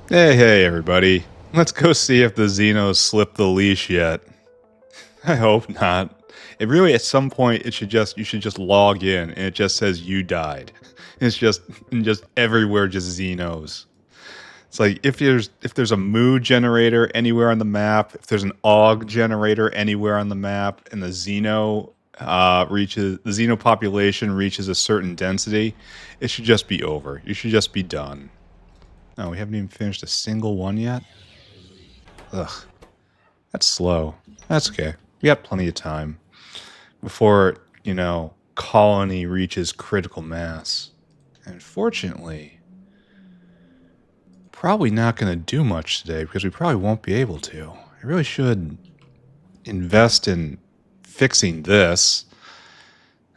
Hey, everybody. Let's go see if the Xenos slipped the leash yet. I hope not. It really, at some point, you should just log in and it just says you died. It's just, and just everywhere, just Xenos. It's like if there's a moo generator anywhere on the map, if there's an og generator anywhere on the map, and the Xeno population reaches a certain density, it should just be over. You should just be done. No, we haven't even finished a single one yet. Ugh, that's slow. That's okay. We got plenty of time before, colony reaches critical mass. And fortunately, probably not going to do much today because we probably won't be able to. I really should invest in fixing this.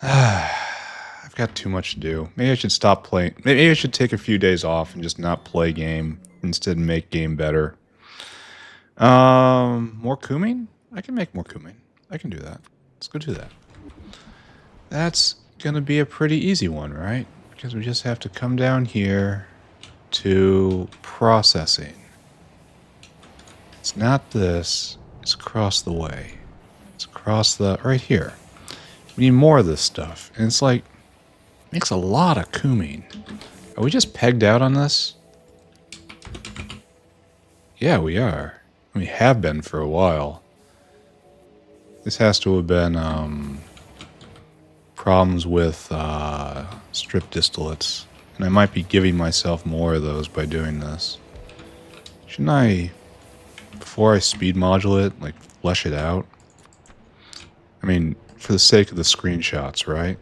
I've got too much to do. Maybe I should stop playing. Maybe I should take a few days off and just not play game. Instead, make game better. More Kuming? I can make more Kuming. I can do that. Let's go do that. That's gonna be a pretty easy one, right? Because we just have to come down here to processing. It's not this. It's across the way. It's across the... right here. We need more of this stuff. And it's like... makes a lot of Kuming. Are we just pegged out on this? Yeah, we are. We have been for a while. This has to have been problems with strip distillates. And I might be giving myself more of those by doing this. Shouldn't I, before I speed modulate, like flesh it out? I mean, for the sake of the screenshots, right?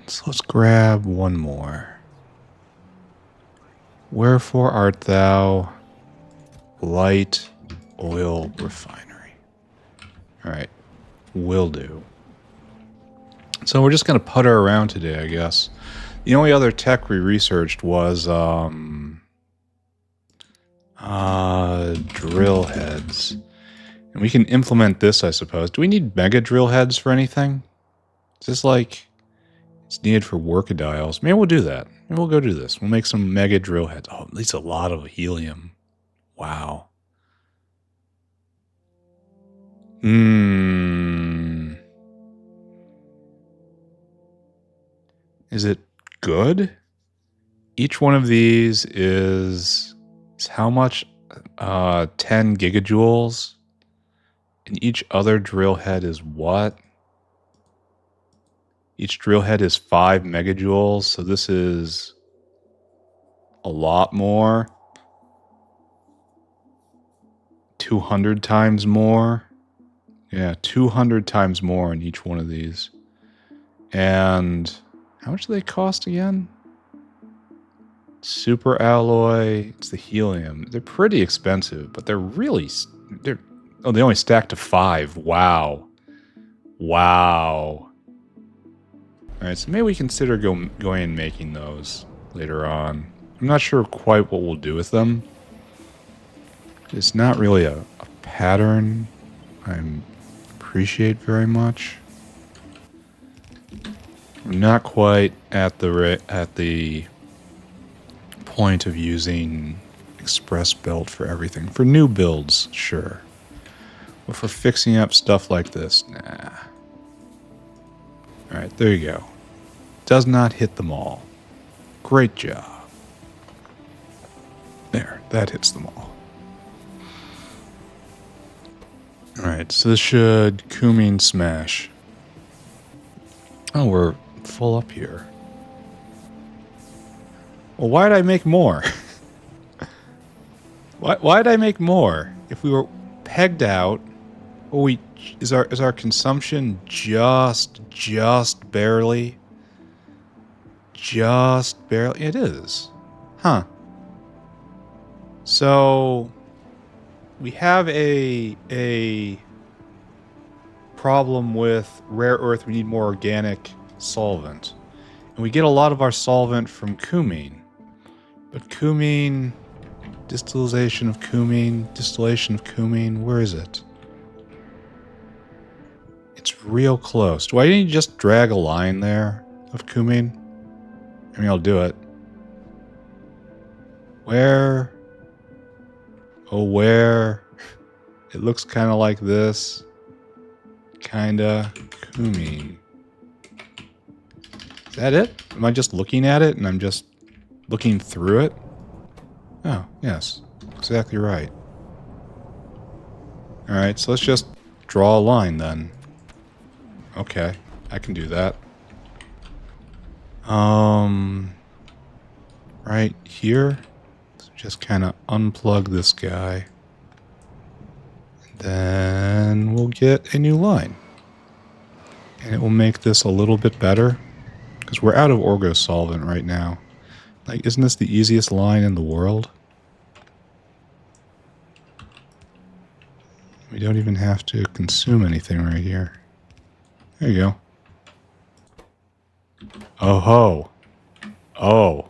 So let's grab one more. Wherefore art thou, light oil refinery? Alright, will do. So we're just going to putter around today, I guess. The only other tech we researched was drill heads. And we can implement this, I suppose. Do we need mega drill heads for anything? Is this like... it's needed for workadiles. Maybe we'll do that. Maybe we'll go do this. We'll make some mega drill heads. Oh, at least a lot of helium. Wow. Is it good? Each one of these is how much? 10 gigajoules. And each other drill head is what? Each drill head is 5 megajoules, so this is a lot more. 200 times more. Yeah, 200 times more in each one of these. And how much do they cost again? Super alloy, it's the helium. They're pretty expensive, but they only stack to 5. Wow. Wow. Alright, so maybe we consider going and making those later on. I'm not sure quite what we'll do with them. It's not really a pattern I appreciate very much. I'm not quite at the point of using express build for everything. For new builds, sure. But for fixing up stuff like this, nah. Alright, there you go. Does not hit them all. Great job. There, that hits them all. Alright, so this should Kuming smash. Oh, we're full up here. Well, why did I make more? Why did I make more? If we were pegged out, is our consumption just barely? Just barely? It is. Huh. So we have a problem with rare earth. We need more organic solvent. And we get a lot of our solvent from Kuming. But Kuming, distillation of Kuming, where is it? It's real close. Do I need to just drag a line there of Kuming? I mean, I'll do it. Where? Oh, where? It looks kind of like this. Kinda. Kumi. Is that it? Am I just looking at it and I'm just looking through it? Oh, yes. Exactly right. Alright, so let's just draw a line then. Okay, I can do that. Right here. So just kind of unplug this guy. Then we'll get a new line. And it will make this a little bit better. Because we're out of Orgo solvent right now. Like, isn't this the easiest line in the world? We don't even have to consume anything right here. There you go. Oh ho. Oh.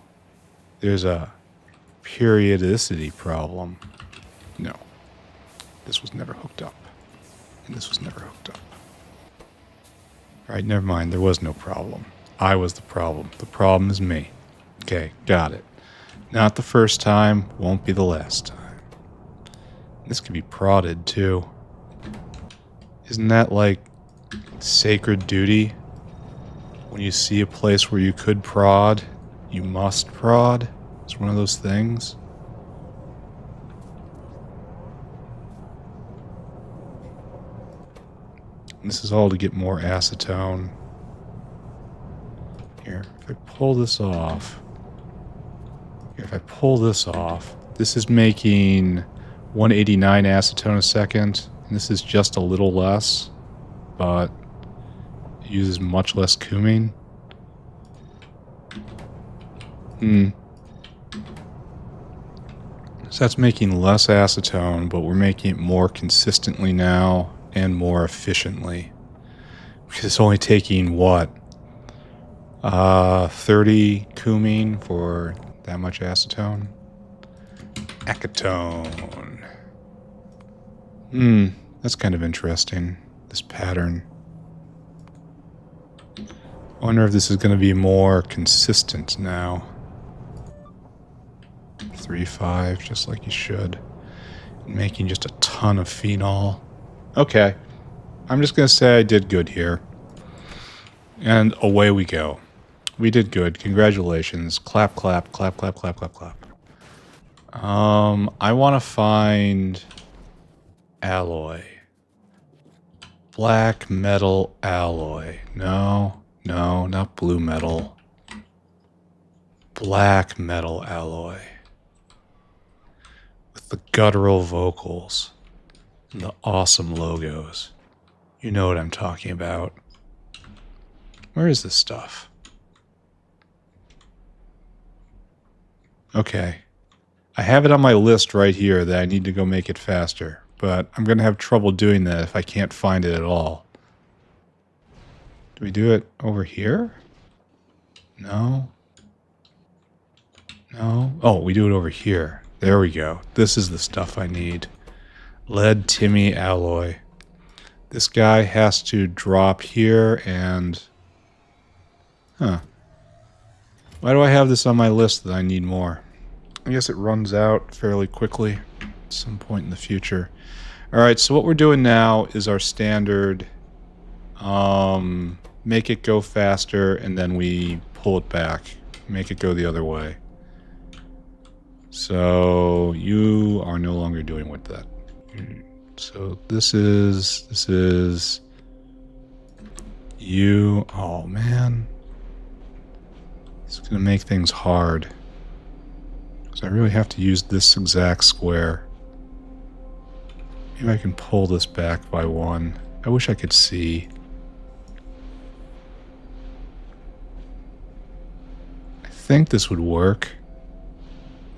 There's a periodicity problem. No. This was never hooked up. And this was never hooked up. Right, never mind. There was no problem. I was the problem. The problem is me. Okay, got it. Not the first time, won't be the last time. This could be prodded, too. Isn't that like sacred duty? When you see a place where you could prod, you must prod? It's one of those things. And this is all to get more acetone. Here, if I pull this off... this is making 189 acetone a second. And this is just a little less, but it uses much less cumene. So that's making less acetone, but we're making it more consistently now and more efficiently. Because it's only taking, what? 30 cumene for that much acetone? Acetone. That's kind of interesting, this pattern. I wonder if this is going to be more consistent now. 3.5, just like you should. Making just a ton of phenol. Okay. I'm just going to say I did good here. And away we go. We did good. Congratulations. Clap, clap, clap, clap, clap, clap, clap. I want to find alloy. Black metal alloy. No, not blue metal. Black metal alloy. With the guttural vocals. And the awesome logos. You know what I'm talking about. Where is this stuff? Okay. I have it on my list right here that I need to go make it faster. But I'm going to have trouble doing that if I can't find it at all. Do we do it over here? No. No. Oh, we do it over here. There we go. This is the stuff I need. Lead Timmy alloy. This guy has to drop here and... Huh. Why do I have this on my list that I need more? I guess it runs out fairly quickly at some point in the future. Alright, so what we're doing now is our standard make it go faster and then we pull it back. Make it go the other way. So you are no longer doing with that. So this is you. Oh man. It's going to make things hard. Because I really have to use this exact square. Maybe I can pull this back by one. I wish I could see. I think this would work.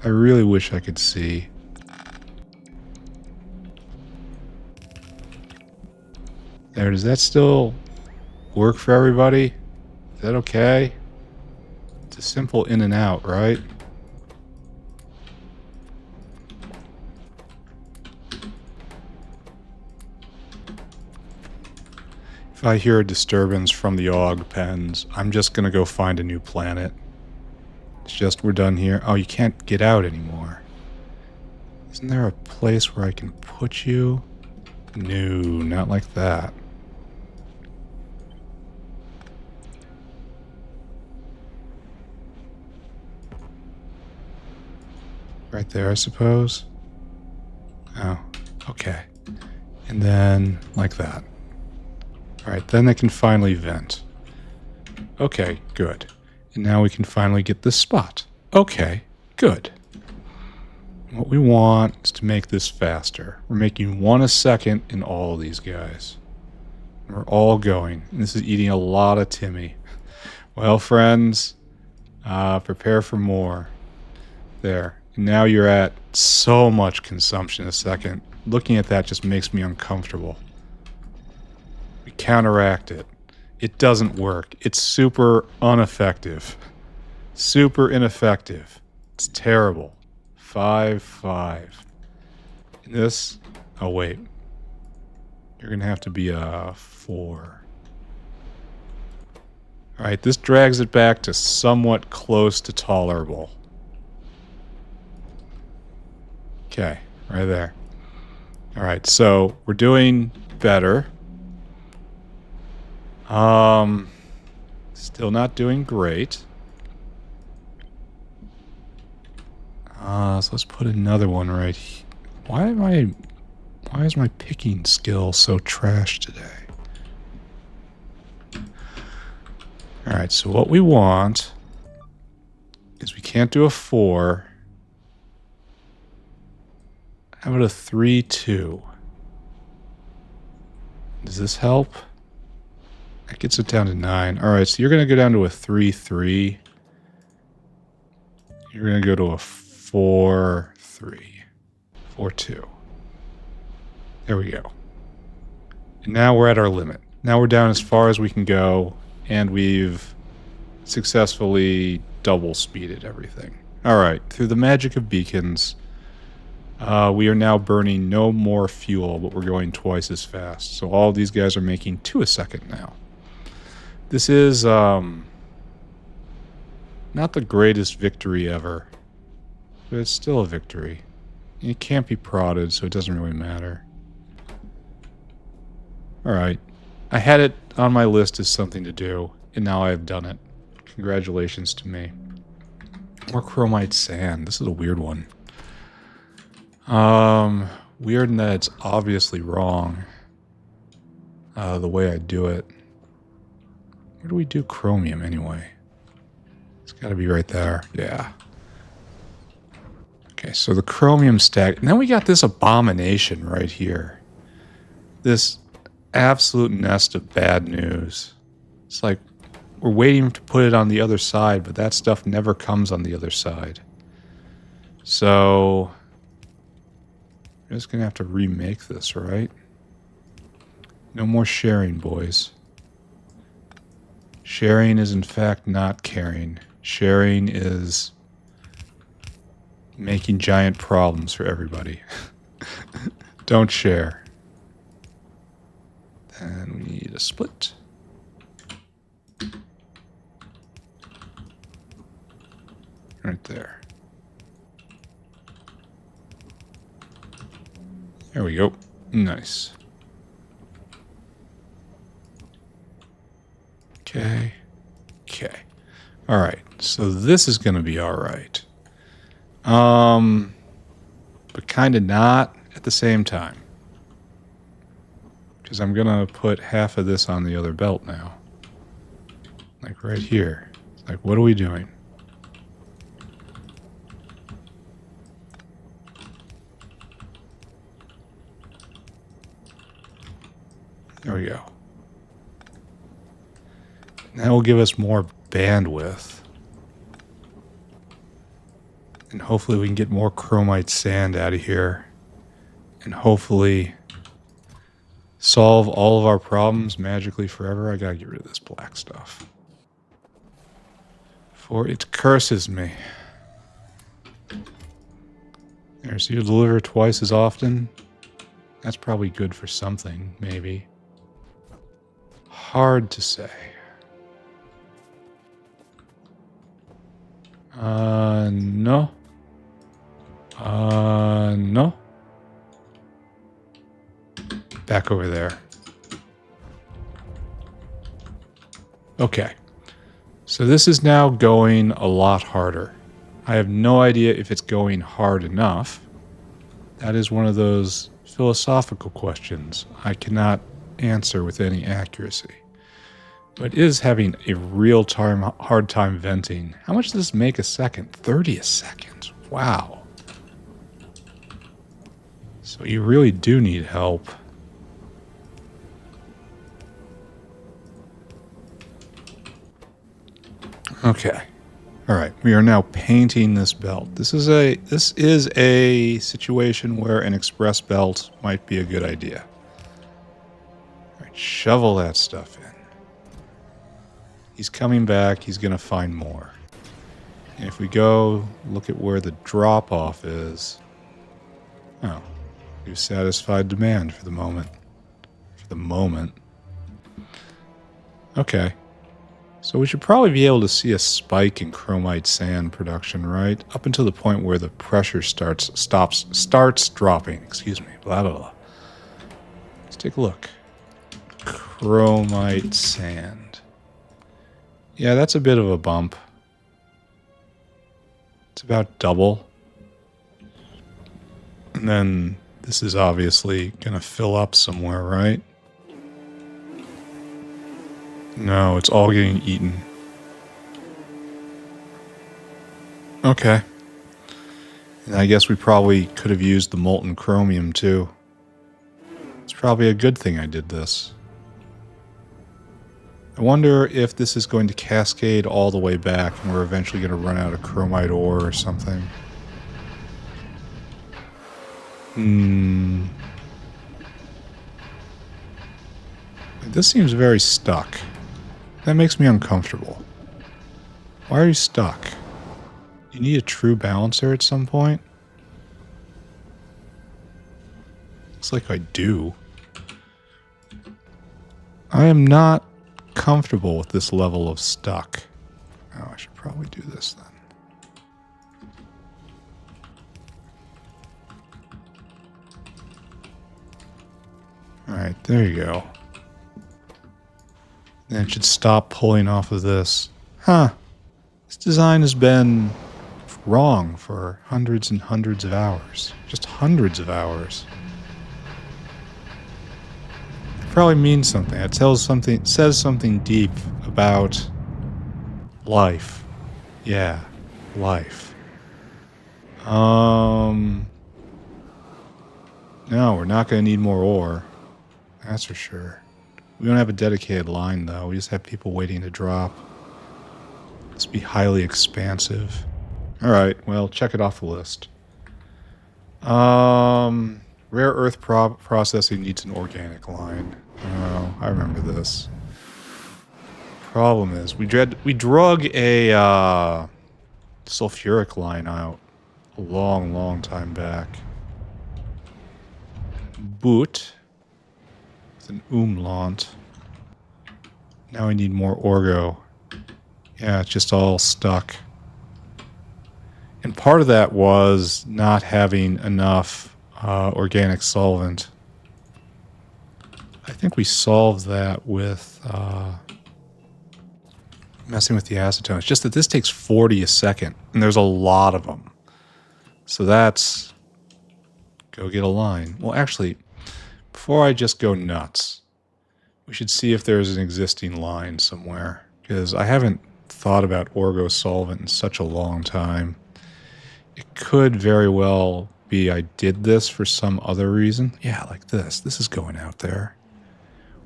I really wish I could see. There, does that still work for everybody? Is that okay? It's a simple in and out, right? If I hear a disturbance from the AUG pens, I'm just gonna go find a new planet. It's just we're done here. Oh, you can't get out anymore. Isn't there a place where I can put you? No, not like that. Right there, I suppose. Oh, okay. And then like that. Alright, then they can finally vent. Okay, good. And now we can finally get this spot. Okay, good. What we want is to make this faster. We're making 1 a second in all of these guys. We're all going. And this is eating a lot of Timmy. Well, friends, prepare for more. There. And now you're at so much consumption a second. Looking at that just makes me uncomfortable. We counteract it. It doesn't work. It's super ineffective. Super ineffective. It's terrible. 5-5. And this... Oh, wait. You're going to have to be a 4. Alright, this drags it back to somewhat close to tolerable. Okay, right there. Alright, so we're doing better. Still not doing great. So let's put another one right here. Why is my picking skill so trash today? Alright, so what we want is we can't do a 4. How about a 3-2? Does this help? That gets it down to 9. Alright, so you're going to go down to a 3-3. You're going to go to a 4-3. 4-2. There we go. And now we're at our limit. Now we're down as far as we can go, and we've successfully double speeded everything. Alright, through the magic of beacons, we are now burning no more fuel, but we're going twice as fast. So all of these guys are making 2 a second now. This is not the greatest victory ever, but it's still a victory. It can't be prodded, so it doesn't really matter. Alright. I had it on my list as something to do, and now I've done it. Congratulations to me. More chromite sand. This is a weird one. Weird in that it's obviously wrong. The way I do it. Where do we do chromium anyway? It's gotta be right there. Yeah. Okay, so the chromium stack. And then we got this abomination right here. This absolute nest of bad news. It's like we're waiting to put it on the other side, but that stuff never comes on the other side. So we're just gonna have to remake this, right? No more sharing, boys. Sharing is in fact not caring. Sharing is making giant problems for everybody. Don't share. Then we need a split. Right there. There we go. Nice. Okay. Okay. Alright. So this is going to be alright. But kind of not at the same time. Because I'm going to put half of this on the other belt now. Like right here. Like, what are we doing? There we go. That will give us more bandwidth. And hopefully we can get more chromite sand out of here. And hopefully solve all of our problems magically forever. I gotta get rid of this black stuff. For it curses me. There, so you deliver twice as often. That's probably good for something, maybe. Hard to say. No. No. Back over there. Okay. So this is now going a lot harder. I have no idea if it's going hard enough. That is one of those philosophical questions I cannot answer with any accuracy. But it is having a real hard time venting. How much does this make a second? 30 a second. Wow. So you really do need help. Okay. All right. We are now painting this belt. This is a situation where an express belt might be a good idea. All right, shovel that stuff in. He's coming back. He's going to find more. And if we go look at where the drop-off is... Oh, we've satisfied demand for the moment. For the moment. Okay. So we should probably be able to see a spike in chromite sand production, right? Up until the point where the pressure starts dropping. Excuse me. Blah, blah, blah. Let's take a look. Chromite sand. Yeah, that's a bit of a bump. It's about double. And then this is obviously going to fill up somewhere, right? No, it's all getting eaten. Okay. And I guess we probably could have used the molten chromium too. It's probably a good thing I did this. I wonder if this is going to cascade all the way back and we're eventually going to run out of chromite ore or something. This seems very stuck. That makes me uncomfortable. Why are you stuck? You need a true balancer at some point? Looks like I do. I am not comfortable with this level of stuck. Oh, I should probably do this then. Alright, there you go. Then it should stop pulling off of this. Huh. This design has been wrong for hundreds and hundreds of hours. Just hundreds of hours. It probably means something. It says something deep about life. Yeah, life. No, we're not going to need more ore. That's for sure. We don't have a dedicated line, though. We just have people waiting to drop. This be highly expansive. Alright, well, check it off the list. Rare earth processing needs an organic line. Oh, I remember this. Problem is, we drug a sulfuric line out a long time back. But with an umlaut. Now we need more orgo. Yeah, it's just all stuck. And part of that was not having enough organic solvent. I think we solved that with messing with the acetone. It's just that this takes 40 a second, and there's a lot of them. So that's... Go get a line. Well, actually, before I just go nuts, we should see if there's an existing line somewhere. Because I haven't thought about orgo solvent in such a long time. It could very well be I did this for some other reason. Yeah, like this. This is going out there.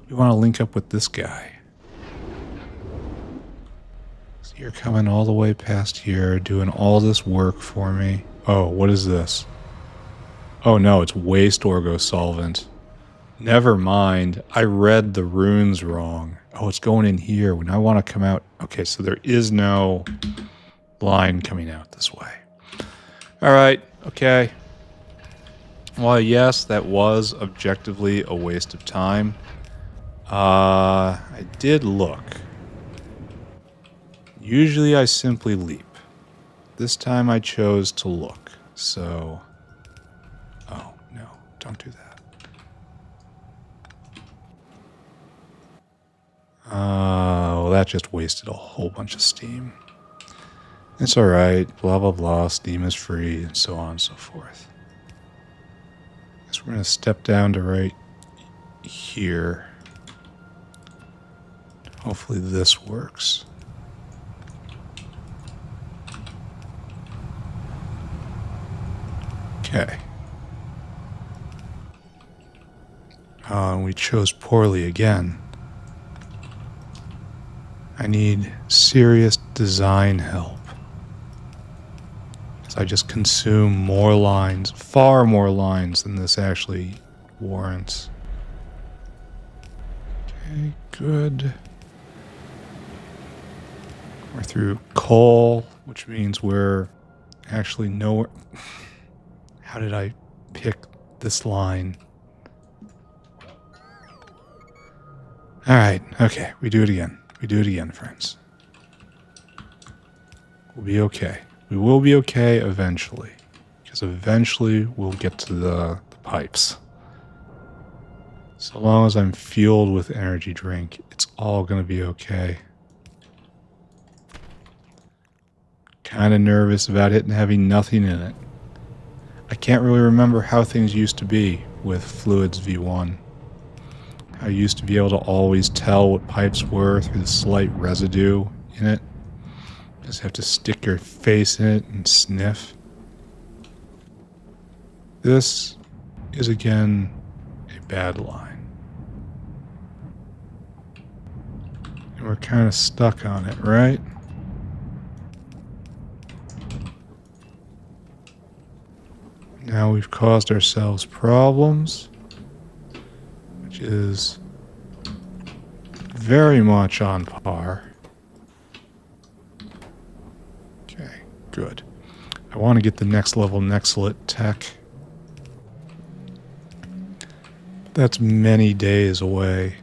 We want to link up with this guy. So you're coming all the way past here, doing all this work for me. Oh, what is this? Oh no, it's waste orgo solvent. Never mind. I read the runes wrong. Oh, it's going in here. When I want to come out... Okay, so there is no line coming out this way. Alright, okay. Well, yes, that was objectively a waste of time. I did look. Usually I simply leap. this time I chose to look. So, oh no, don't do that. Oh, that just wasted a whole bunch of steam. It's alright, blah blah blah, steam is free, and so on and so forth. Guess we're going to step down to right here. Hopefully this works. Okay. And we chose poorly again. I need serious design help. Because I just consume more lines, far more lines than this actually warrants. Okay, good. We're through coal, which means we're actually nowhere. How did I pick this line? Alright, okay, we do it again. We do it again, friends. We'll be okay. We will be okay eventually. Because eventually we'll get to the pipes. So long as I'm fueled with energy drink, it's all going to be okay. Kind of nervous about it and having nothing in it. I can't really remember how things used to be with Fluids V1. I used to be able to always tell what pipes were through the slight residue in it. Just have to stick your face in it and sniff. This is again a bad line. And we're kind of stuck on it, right? Now we've caused ourselves problems, which is very much on par. Okay, good. I want to get the next level Nexelit tech. That's many days away.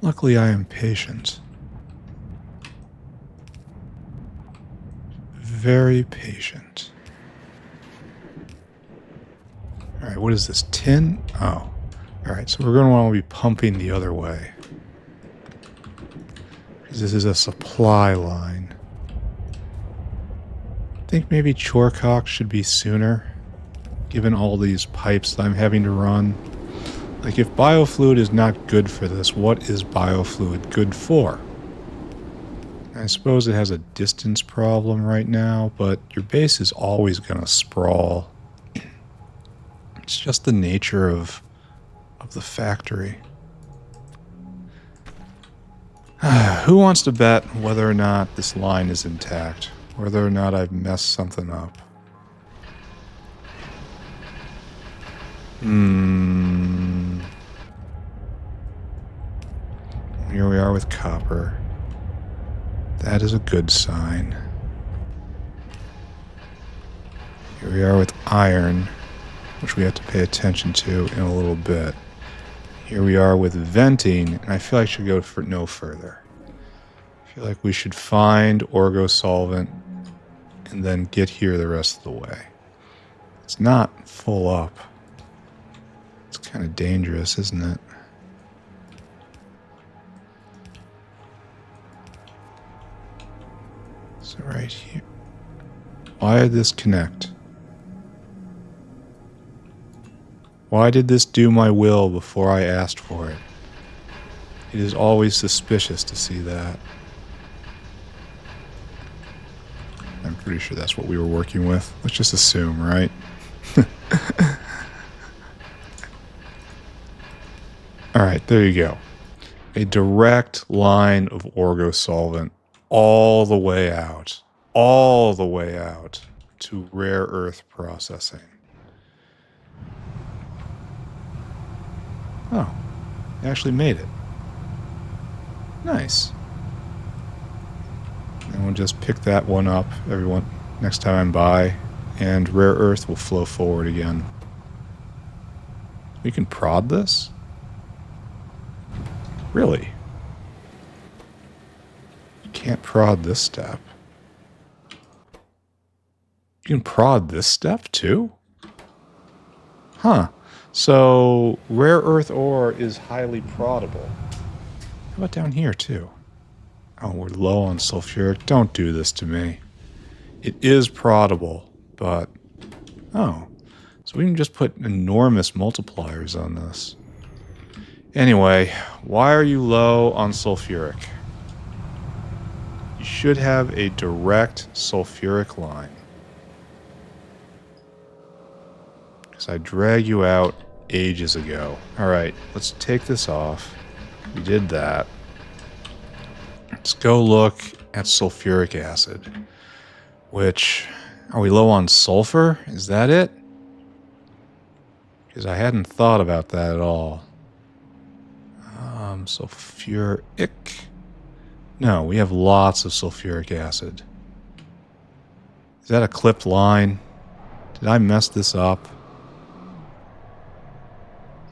Luckily, I am patient. Very patient. Alright, what is this? Tin? Oh. Alright, so we're going to want to be pumping the other way. Because this is a supply line. I think maybe Chorecock should be sooner, given all these pipes that I'm having to run. Like, if biofluid is not good for this, what is biofluid good for? I suppose it has a distance problem right now, but your base is always going to sprawl. It's just the nature of the factory. Who wants to bet whether or not this line is intact? Whether or not I've messed something up? Here we are with copper. That is a good sign. Here we are with iron, which we have to pay attention to in a little bit. Here we are with venting, and I feel like I should go for no further. I feel like we should find orgo solvent and then get here the rest of the way. It's not full up. It's kind of dangerous, isn't it? So right here. Why did this connect? Why did this do my will before I asked for it? It is always suspicious to see that. I'm pretty sure that's what we were working with. Let's just assume, right? Alright, there you go. A direct line of orgo solvent all the way out. All the way out to rare earth processing. Oh, they actually made it. Nice. And we'll just pick that one up next time I'm by, and rare earth will flow forward again. We can prod this? Really? You can't prod this step. can prod this step too? Huh. So, rare earth ore is highly proddable. How about down here too? Oh, we're low on sulfuric. Don't do this to me. It is proddable, but... Oh. So we can just put enormous multipliers on this. Anyway, why are you low on sulfuric? You should have a direct sulfuric line. Because I dragged you out ages ago. Alright, let's take this off. We did that. Let's go look at sulfuric acid. Which, are we low on sulfur? Is that it? Because I hadn't thought about that at all. Sulfuric. No, we have lots of sulfuric acid. Is that a clipped line? Did I mess this up?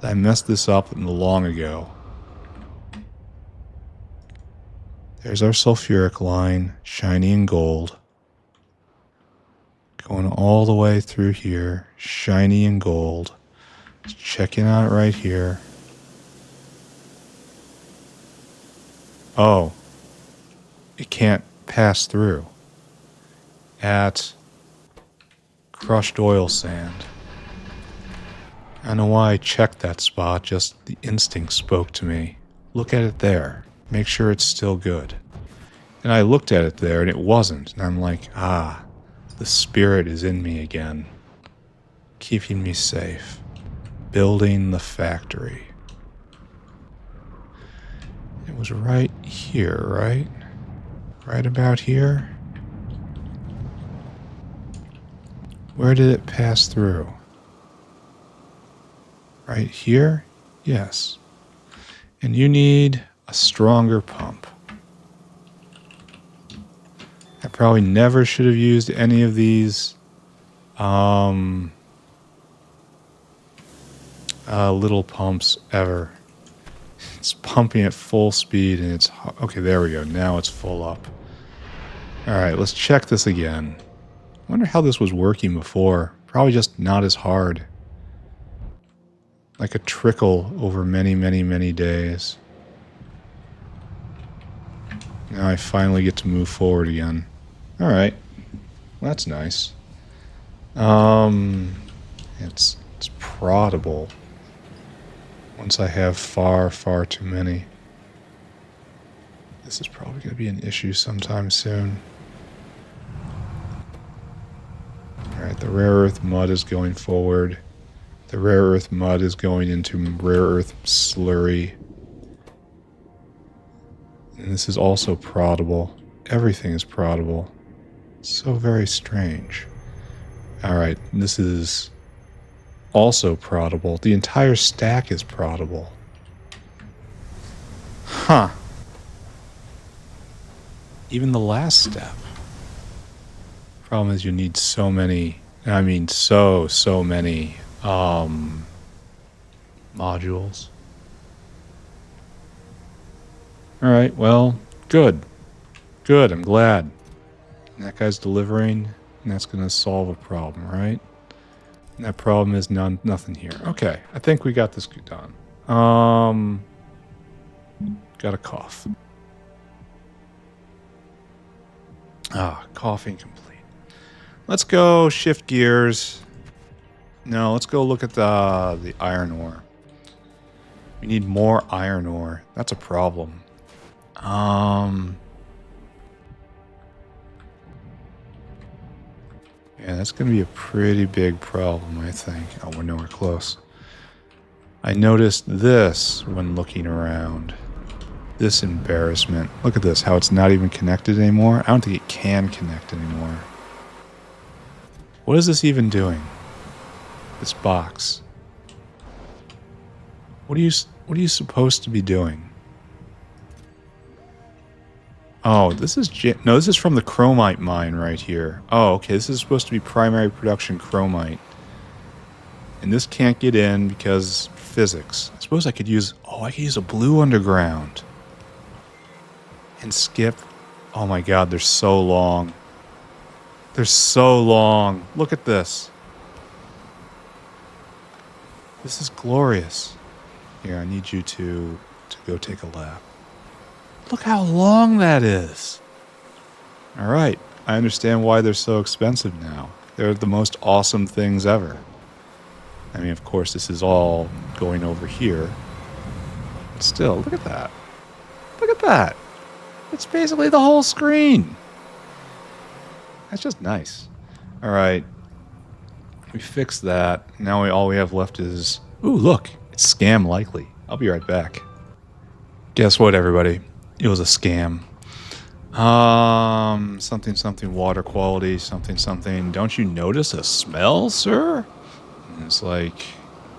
I messed this up long ago. There's our sulfuric line, shiny and gold. Going all the way through here, shiny and gold. Just checking out right here. Oh, it can't pass through. At crushed oil sand. I don't know why I checked that spot, just the instinct spoke to me. Look at it there. Make sure it's still good. And I looked at it there and it wasn't. And I'm like, ah, the spirit is in me again. Keeping me safe. Building the factory. It was right here, right? Right about here? Where did it pass through? Right here? Yes. And you need a stronger pump. I probably never should have used any of these little pumps ever. It's pumping at full speed and it's... Okay, there we go. Now it's full up. Alright, let's check this again. I wonder how this was working before. Probably just not as hard. Like a trickle over many, many, many days. Now I finally get to move forward again. Alright. Well, that's nice. It's proddable. Once I have far, far too many. This is probably going to be an issue sometime soon. Alright, the rare earth mud is going forward. The rare earth mud is going into rare earth slurry. And this is also proddable. Everything is proddable. So very strange. Alright, this is also proddable. The entire stack is proddable. Huh. Even the last step. Problem is you need so many, I mean so many modules. Alright, well, good. Good, I'm glad. That guy's delivering, and that's going to solve a problem, right? And that problem is nothing here. Okay, I think we got this done. Got a cough. Coughing complete. Let's go shift gears. No, let's go look at the iron ore. We need more iron ore. That's a problem. Yeah, that's going to be a pretty big problem, I think. Oh, we're nowhere close. I noticed this when looking around. This embarrassment. Look at this, how it's not even connected anymore. I don't think it can connect anymore. What is this even doing? This box. What are you supposed to be doing? Oh, this is no, this is from the chromite mine right here. Oh, okay, this is supposed to be primary production chromite. And this can't get in because physics. I suppose I could use a blue underground. And skip. Oh my god, they're so long. They're so long. Look at this. This is glorious. Here, I need you to go take a lap. Look how long that is. All right. I understand why they're so expensive now. They're the most awesome things ever. I mean, of course, this is all going over here. But still, look at that. Look at that. It's basically the whole screen. That's just nice. All right. We fixed that. Now all we have left is... Ooh, look. It's scam likely. I'll be right back. Guess what, everybody? It was a scam. Something water quality, something. Don't you notice a smell, sir? And it's like,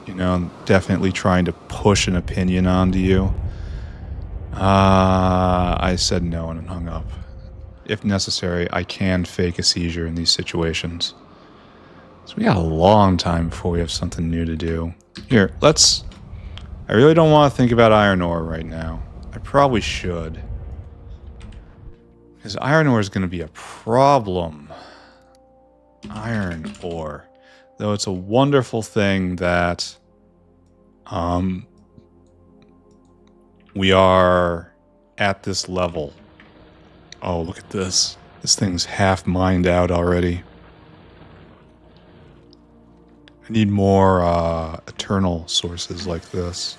you know, definitely trying to push an opinion onto you. I said no and hung up. If necessary, I can fake a seizure in these situations. So we got a long time before we have something new to do. Here, I really don't want to think about iron ore right now. I probably should. Because iron ore is going to be a problem. Iron ore. Though it's a wonderful thing that we are at this level. Oh, look at this. This thing's half mined out already. I need more eternal sources like this.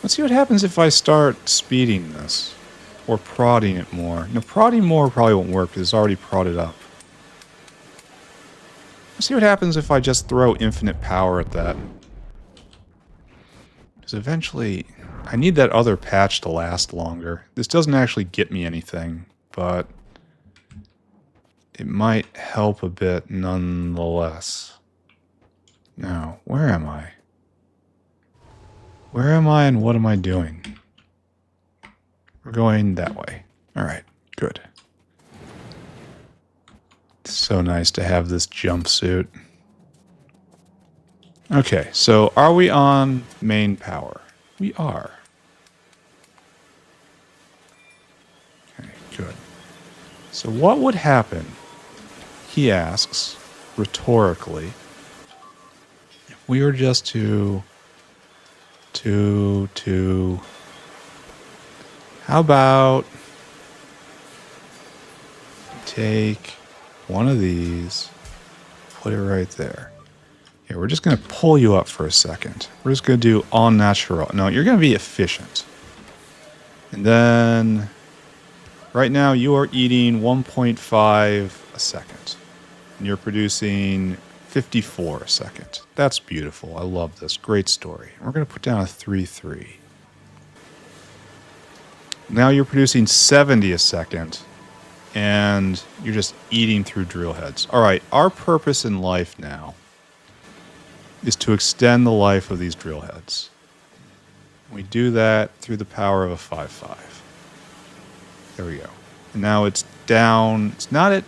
Let's see what happens if I start speeding this. Or prodding it more. No, prodding more probably won't work because it's already prodded up. Let's see what happens if I just throw infinite power at that. Because eventually, I need that other patch to last longer. This doesn't actually get me anything, but it might help a bit nonetheless. Now, where am I? Where am I and what am I doing? We're going that way. Alright, good. It's so nice to have this jumpsuit. Okay, so are we on main power? We are. Okay, good. So what would happen, he asks, rhetorically, if we were just to how about take one of these, put it right there. Here, we're just going to pull you up for a second. We're just going to do all natural. No, you're going to be efficient. And then, right now, you are eating 1.5 a second. And you're producing 54 a second. That's beautiful. I love this. Great story. We're going to put down a 3-3. Now you're producing 70 a second, and you're just eating through drill heads. All right, our purpose in life now is to extend the life of these drill heads. We do that through the power of a 5-5. There we go. And now it's down. It's not at.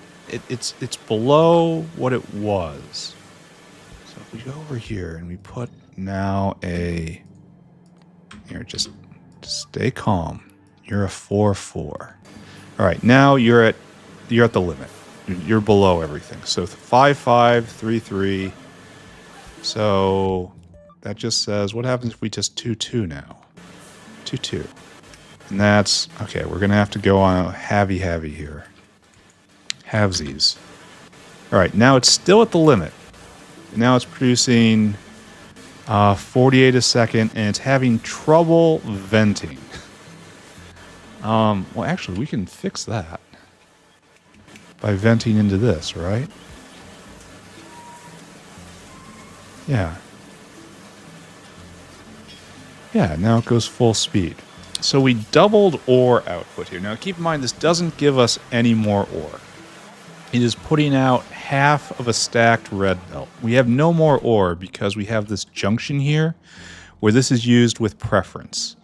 It's below what it was. So if we go over here and we put now a. Here, just stay calm. You're a 4-4. All right, now you're at the limit. You're below everything. So 5-5, 3-3. So that just says, what happens if we just 2-2 now? 2-2. And that's, okay, we're going to have to go on a heavy here. Halvesies. All right, now it's still at the limit. Now it's producing 48 a second, and it's having trouble venting. Well, actually, we can fix that by venting into this, right? Yeah. Yeah, now it goes full speed. So we doubled ore output here. Now, keep in mind, this doesn't give us any more ore. It is putting out half of a stacked red belt. We have no more ore because we have this junction here where this is used with preference.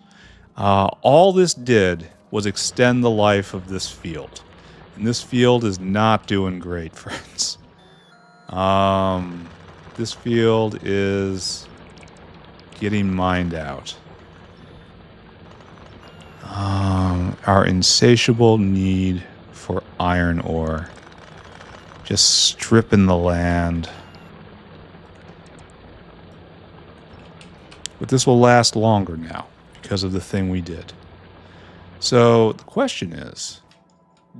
All this did was extend the life of this field. And this field is not doing great, friends. This field is getting mined out. Our insatiable need for iron ore. Just stripping the land. But this will last longer now because of the thing we did. So the question is,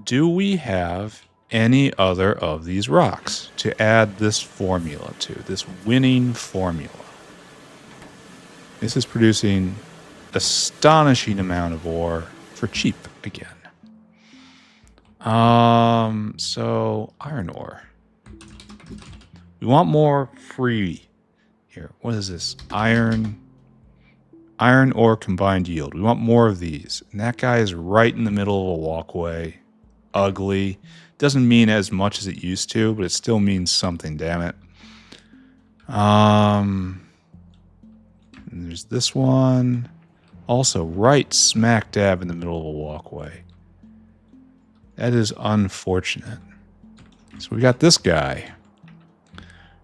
do we have any other of these rocks to add this formula to, this winning formula? This is producing astonishing amount of ore for cheap again. So iron ore. We want more free here. What is this? Iron ore combined yield. We want more of these. And that guy is right in the middle of a walkway. Ugly. Doesn't mean as much as it used to, but it still means something, damn it. And there's this one. Also right smack dab in the middle of a walkway. That is unfortunate. So we got this guy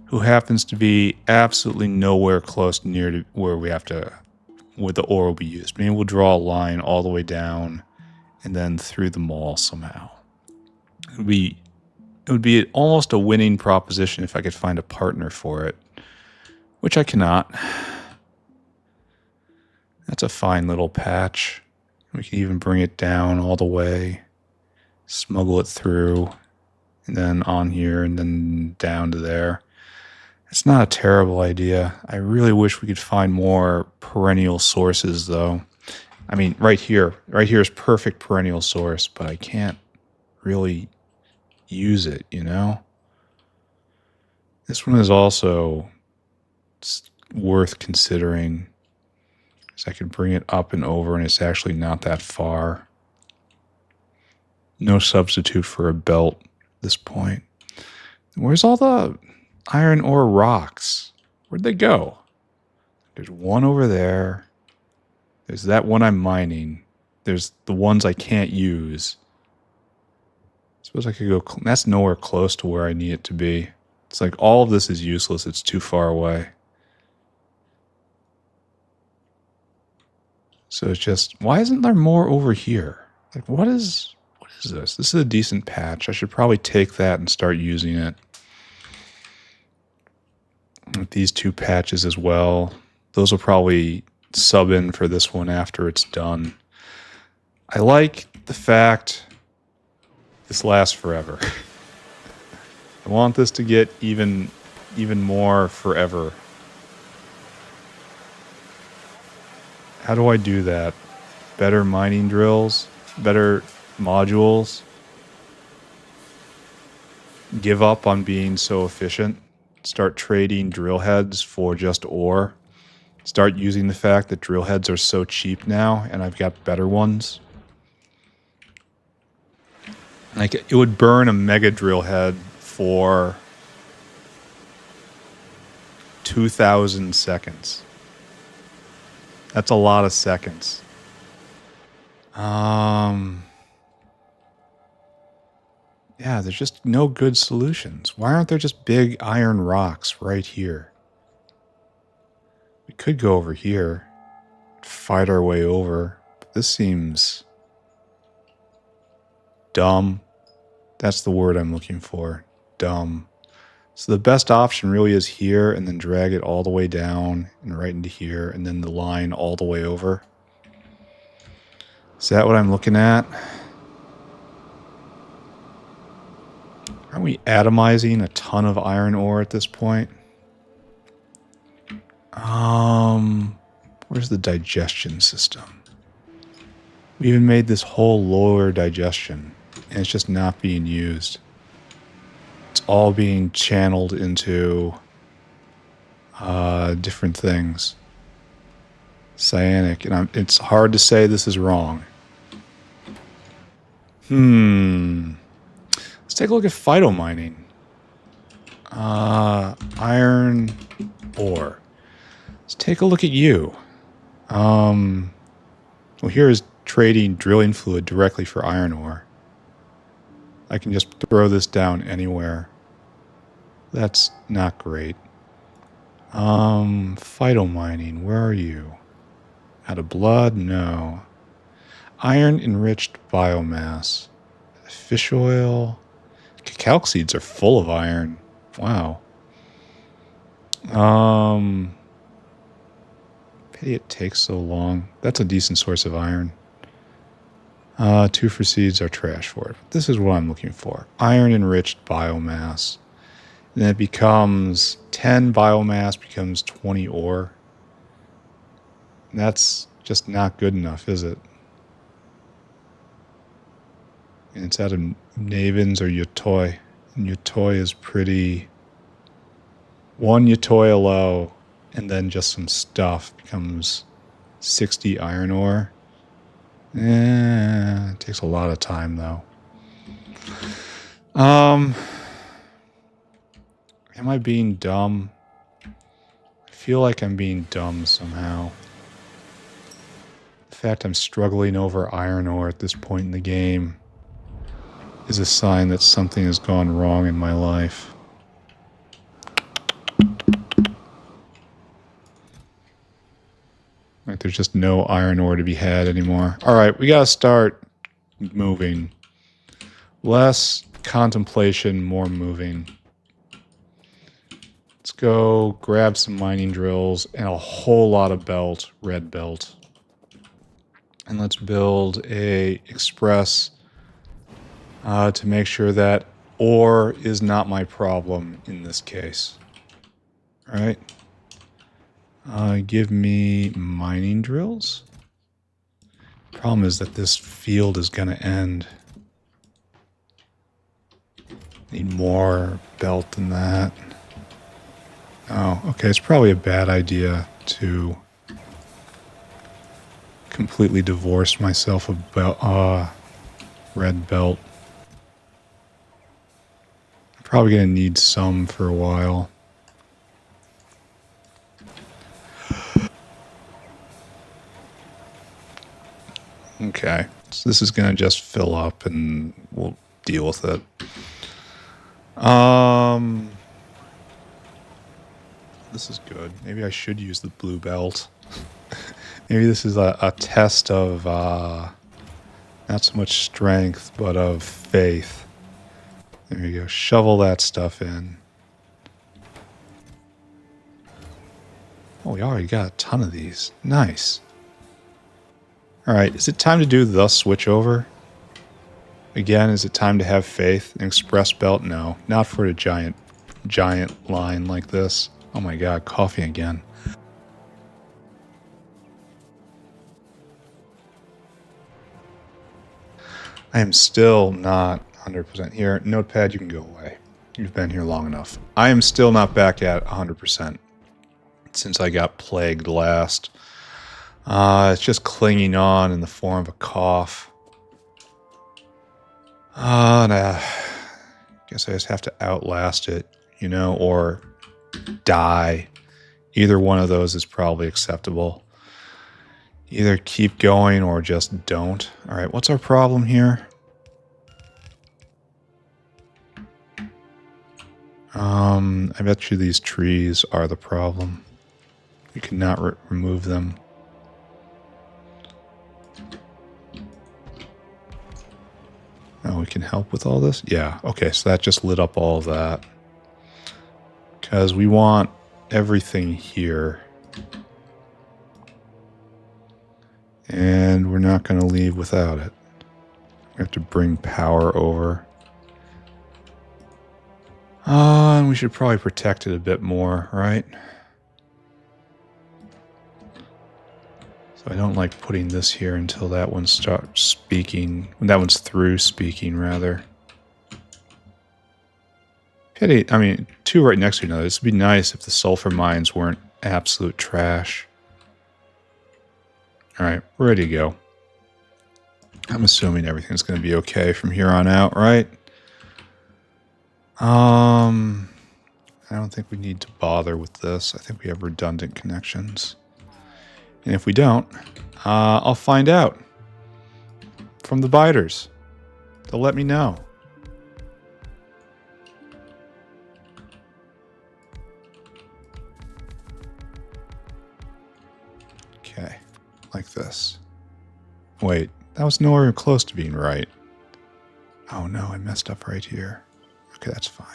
who happens to be absolutely nowhere close near to where we have to, where the ore will be used. Maybe we'll draw a line all the way down and then through the mall somehow. It would be almost a winning proposition if I could find a partner for it, which I cannot. That's a fine little patch. We can even bring it down all the way, smuggle it through, and then on here, and then down to there. It's not a terrible idea. I really wish we could find more perennial sources, though. I mean, right here is perfect perennial source, but I can't really use it, you know? This one is also worth considering, because I could bring it up and over, and it's actually not that far. No substitute for a belt at this point. Where's all the iron ore rocks? Where'd they go? There's one over there. There's that one I'm mining. There's the ones I can't use. Suppose I could go. That's nowhere close to where I need it to be. It's like all of this is useless. It's too far away. So it's just, why isn't there more over here? Like, what is this? This is a decent patch. I should probably take that and start using it. With these two patches as well. Those will probably sub in for this one after it's done. I like the fact this lasts forever. I want this to get even more forever. How do I do that? Better mining drills? Better modules? Give up on being so efficient? Start trading drill heads for just ore? Start using the fact that drill heads are so cheap now and I've got better ones? Like, it would burn a mega drill head for 2,000 seconds. That's a lot of seconds. Yeah, there's just no good solutions. Why aren't there just big iron rocks right here? We could go over here, fight our way over, but this seems dumb. That's the word I'm looking for. Dumb. So the best option really is here, and then drag it all the way down and right into here, and then the line all the way over. Is that what I'm looking at? Aren't we atomizing a ton of iron ore at this point? Where's the digestion system? We even made this whole lower digestion, and it's just not being used. It's all being channeled into different things. Cyanic, and it's hard to say this is wrong. Let's take a look at phytomining. Iron ore. Let's take a look at you. Well, here is trading drilling fluid directly for iron ore. I can just throw this down anywhere. That's not great. Phytomining, where are you? Out of blood? No. Iron enriched biomass. Fish oil. Cacao seeds are full of iron. Wow. Pity it takes so long. That's a decent source of iron. 2 for seeds are trash for it. This is what I'm looking for. Iron enriched biomass. And then it becomes 10 biomass becomes 20 ore. And that's just not good enough, is it? And it's out of Navins or Yutoi. And Yutoi is pretty... 1 Yutoi low, and then just some stuff becomes 60 iron ore. It takes a lot of time, though. Am I being dumb? I feel like I'm being dumb somehow. The fact I'm struggling over iron ore at this point in the game is a sign that something has gone wrong in my life. Like there's just no iron ore to be had anymore. Alright, we gotta start moving. Less contemplation, more moving. Let's go grab some mining drills and a whole lot of belt, red belt. And let's build a express to make sure that ore is not my problem in this case. All right. Give me mining drills. Problem is that this field is going to end. Need more belt than that. Oh, okay. It's probably a bad idea to completely divorce myself of red belt. I'm probably going to need some for a while. Okay, so this is going to just fill up and we'll deal with it. This is good. Maybe I should use the blue belt. Maybe this is a test of not so much strength, but of faith. There you go. Shovel that stuff in. Oh, we already got a ton of these. Nice. Alright, is it time to do the switch over? Again, is it time to have faith? An express belt? No. Not for a giant line like this. Oh my god, coffee again. I am still not 100% here. Notepad, you can go away. You've been here long enough. I am still not back at 100% since I got plagued last. It's just clinging on in the form of a cough. And I guess I just have to outlast it, you know, or die. Either one of those is probably acceptable. Either keep going or just don't. All right, what's our problem here? I bet you these trees are the problem. We cannot remove them. Oh, we can help with all this? Yeah, okay, so that just lit up all of that. Because we want everything here. And we're not going to leave without it. We have to bring power over. And we should probably protect it a bit more, right? So I don't like putting this here until that one starts speaking. When that one's through speaking, rather. Pity, I mean, 2 right next to each other. This would be nice if the sulfur mines weren't absolute trash. Alright, we're ready to go. I'm assuming everything's going to be okay from here on out, right? I don't think we need to bother with this. I think we have redundant connections. And if we don't, I'll find out from the biters. They'll let me know. Okay, like this. Wait, that was nowhere close to being right. Oh no, I messed up right here. Okay, that's fine.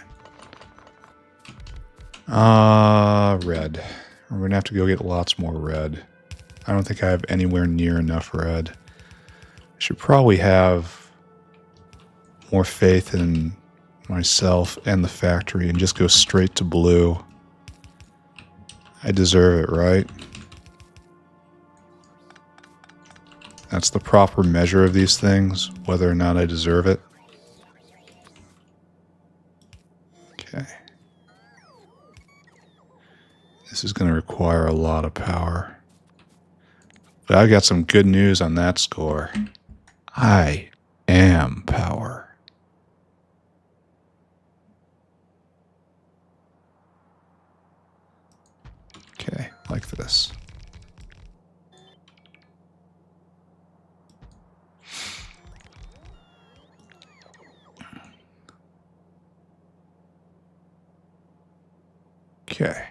Red. We're going to have to go get lots more red. I don't think I have anywhere near enough red. I should probably have more faith in myself and the factory and just go straight to blue. I deserve it, right? That's the proper measure of these things, whether or not I deserve it. Okay. This is going to require a lot of power. But I've got some good news on that score. I am power. Okay, like this. Okay.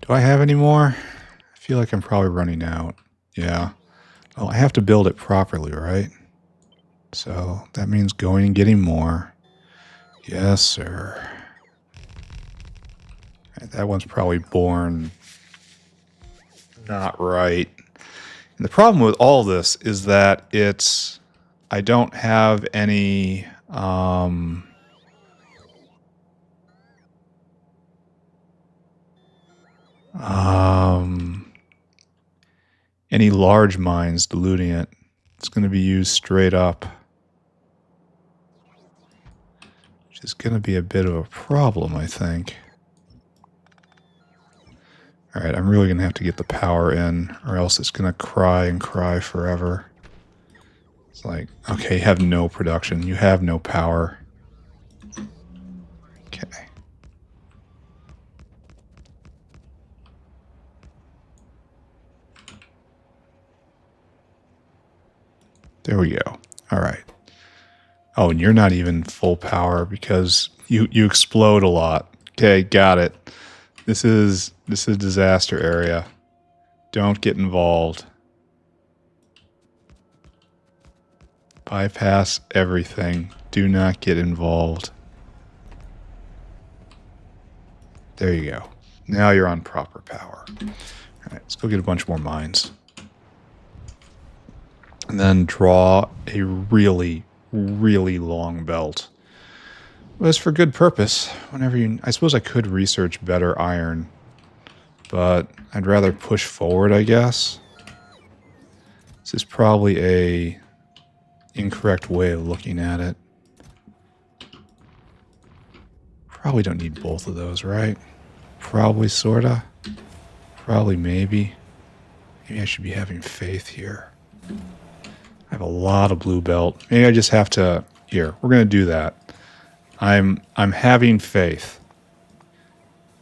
Do I have any more? I feel like I'm probably running out. Yeah. Well, I have to build it properly, right? So that means going and getting more. Yes, sir. That one's probably born not right. And the problem with all this is that I don't have any, any large mines diluting it. It's going to be used straight up, which is going to be a bit of a problem, I think. All right, I'm really going to have to get the power in, or else it's going to cry and cry forever. It's like, okay, you have no production. You have no power. Okay. There we go. All right. Oh, and you're not even full power because you explode a lot. Okay, got it. This is disaster area. Don't get involved. Bypass everything. Do not get involved. There you go. Now you're on proper power. All right, let's go get a bunch more mines. And then draw a really, really long belt. Well, it's for good purpose. I suppose I could research better iron, but I'd rather push forward, I guess. This is probably a incorrect way of looking at it. Probably don't need both of those, right? Probably, sorta. Probably, maybe. Maybe I should be having faith here. I have a lot of blue belt. Maybe I just have to... Here, we're going to do that. I'm having faith.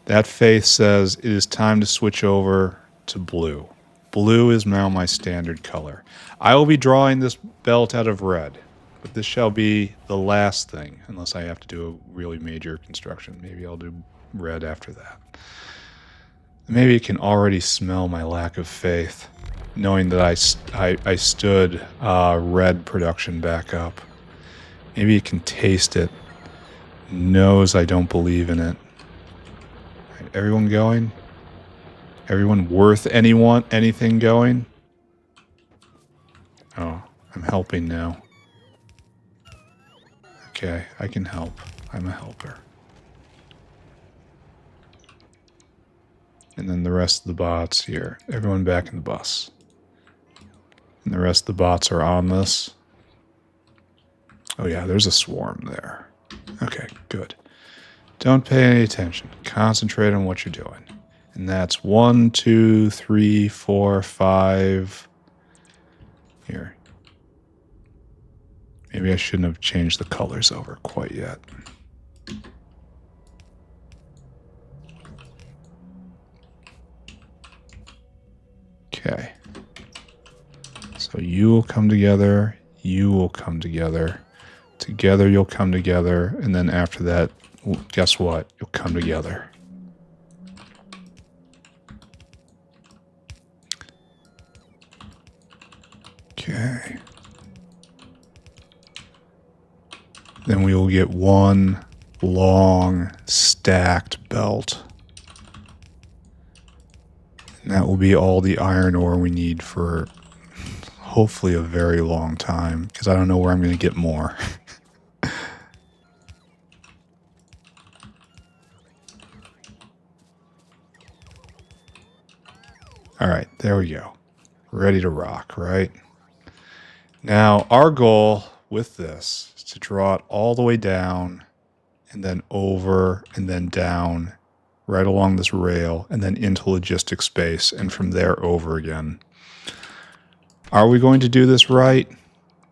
That faith says it is time to switch over to blue. Blue is now my standard color. I will be drawing this belt out of red, but this shall be the last thing, unless I have to do a really major construction. Maybe I'll do red after that. Maybe it can already smell my lack of faith, knowing that I stood red production back up. Maybe it can taste it, knows I don't believe in it. Right, everyone going? Everyone worth anything going? Oh, I'm helping now. Okay, I can help. I'm a helper. And then the rest of the bots here. Everyone back in the bus. And the rest of the bots are on this. Oh yeah, there's a swarm there. Okay, good. Don't pay any attention. Concentrate on what you're doing. And that's 1, 2, 3, 4, 5. Here. Maybe I shouldn't have changed the colors over quite yet. Okay. So you will come together. You will come together. Together you'll come together. And then after that, well, guess what? You'll come together. Okay. then we will get one long stacked belt. And that will be all the iron ore we need for hopefully a very long time, because I don't know where I'm going to get more. All right, there we go. Ready to rock, right? Now, our goal with this is to draw it all the way down and then over and then down right along this rail and then into logistic space and from there over again. Are we going to do this right?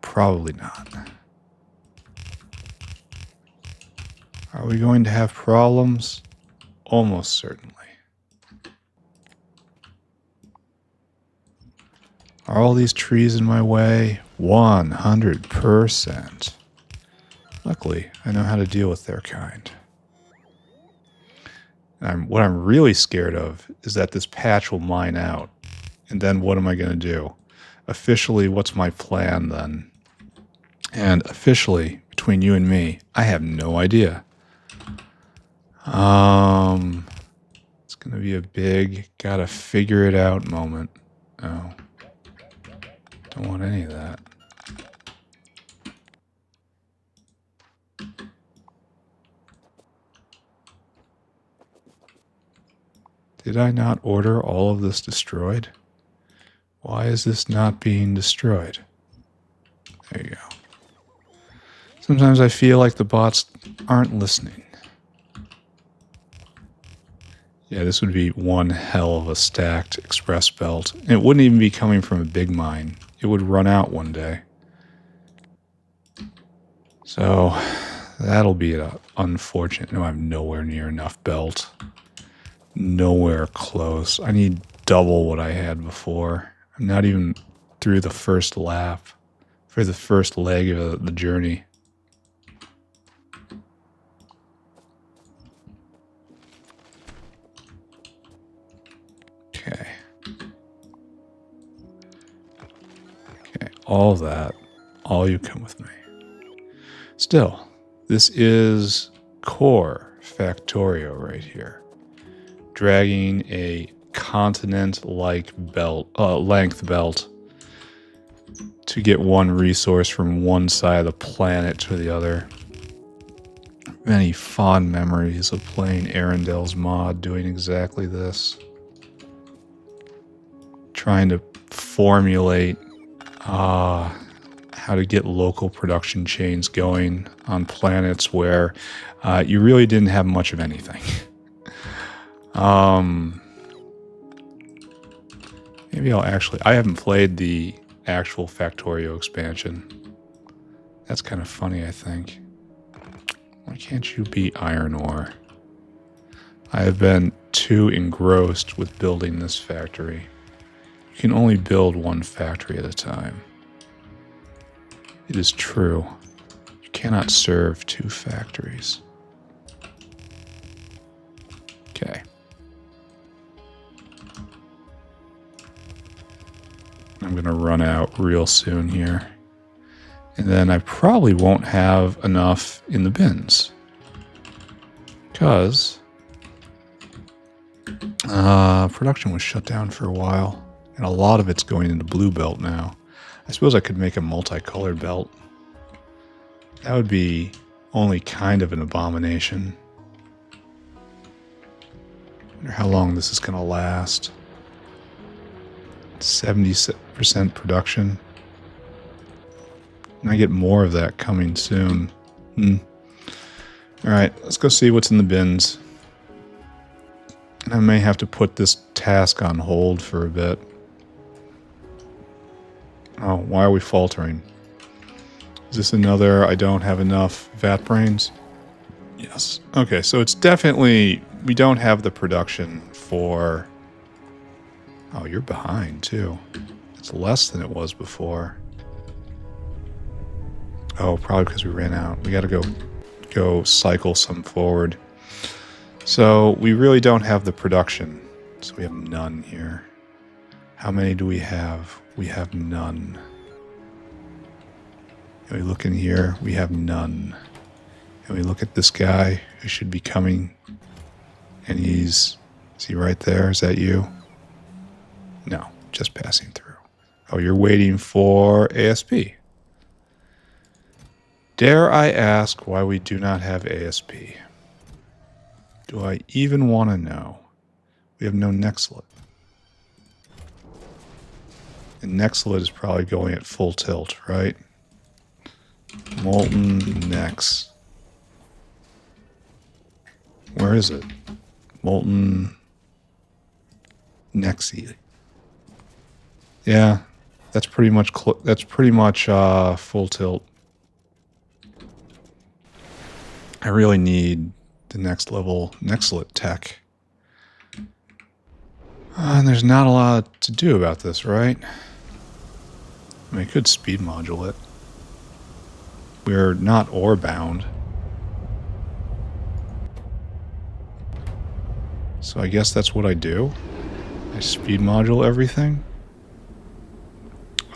Probably not. Are we going to have problems? Almost certainly. Are all these trees in my way? 100%. Luckily, I know how to deal with their kind. What I'm really scared of is that this patch will mine out. And then what am I going to do? Officially, what's my plan then? And officially, between you and me, I have no idea. It's going to be a big, gotta figure it out moment. Oh. Don't want any of that. Did I not order all of this destroyed? Why is this not being destroyed? There you go. Sometimes I feel like the bots aren't listening. Yeah, this would be one hell of a stacked express belt. And it wouldn't even be coming from a big mine. It would run out one day. So that'll be unfortunate. No, I'm nowhere near enough belt. Nowhere close. I need double what I had before. I'm not even through the first lap. For the first leg of the journey. Okay. Okay, all of that. All you come with me. Still, this is core Factorio right here. Dragging a continent-like belt, length belt to get one resource from one side of the planet to the other. Many fond memories of playing Arendel's mod, doing exactly this. Trying to formulate how to get local production chains going on planets where you really didn't have much of anything. Maybe I haven't played the actual Factorio expansion. That's kind of funny, I think. Why can't you be iron ore? I have been too engrossed with building this factory. You can only build one factory at a time. It is true. You cannot serve two factories. Okay. I'm going to run out real soon here. And then I probably won't have enough in the bins. Because production was shut down for a while. And a lot of it's going into blue belt now. I suppose I could make a multicolored belt. That would be only kind of an abomination. I wonder how long this is going to last. 70% production. And I get more of that coming soon. Alright, let's go see what's in the bins. And I may have to put this task on hold for a bit. Oh, why are we faltering? Is this another I don't have enough vat brains? Yes. Okay, so it's definitely... We don't have the production for... Oh, you're behind, too. It's less than it was before. Oh, probably because we ran out. We gotta go cycle some forward. So, we really don't have the production. So we have none here. How many do we have? We have none. We look in here, we have none. And we look at this guy who should be coming, and is he right there? Is that you? No, just passing through. Oh, you're waiting for ASP. Dare I ask why we do not have ASP? Do I even want to know? We have no Nexelit. And Nexelit is probably going at full tilt, right? Molten Nex. Where is it? Molten Nexelit. Yeah, that's pretty much full tilt. I really need the next level Nexelit tech. And there's not a lot to do about this, right? I mean, I could speed module it. We're not ore bound. So I guess that's what I do. I speed module everything.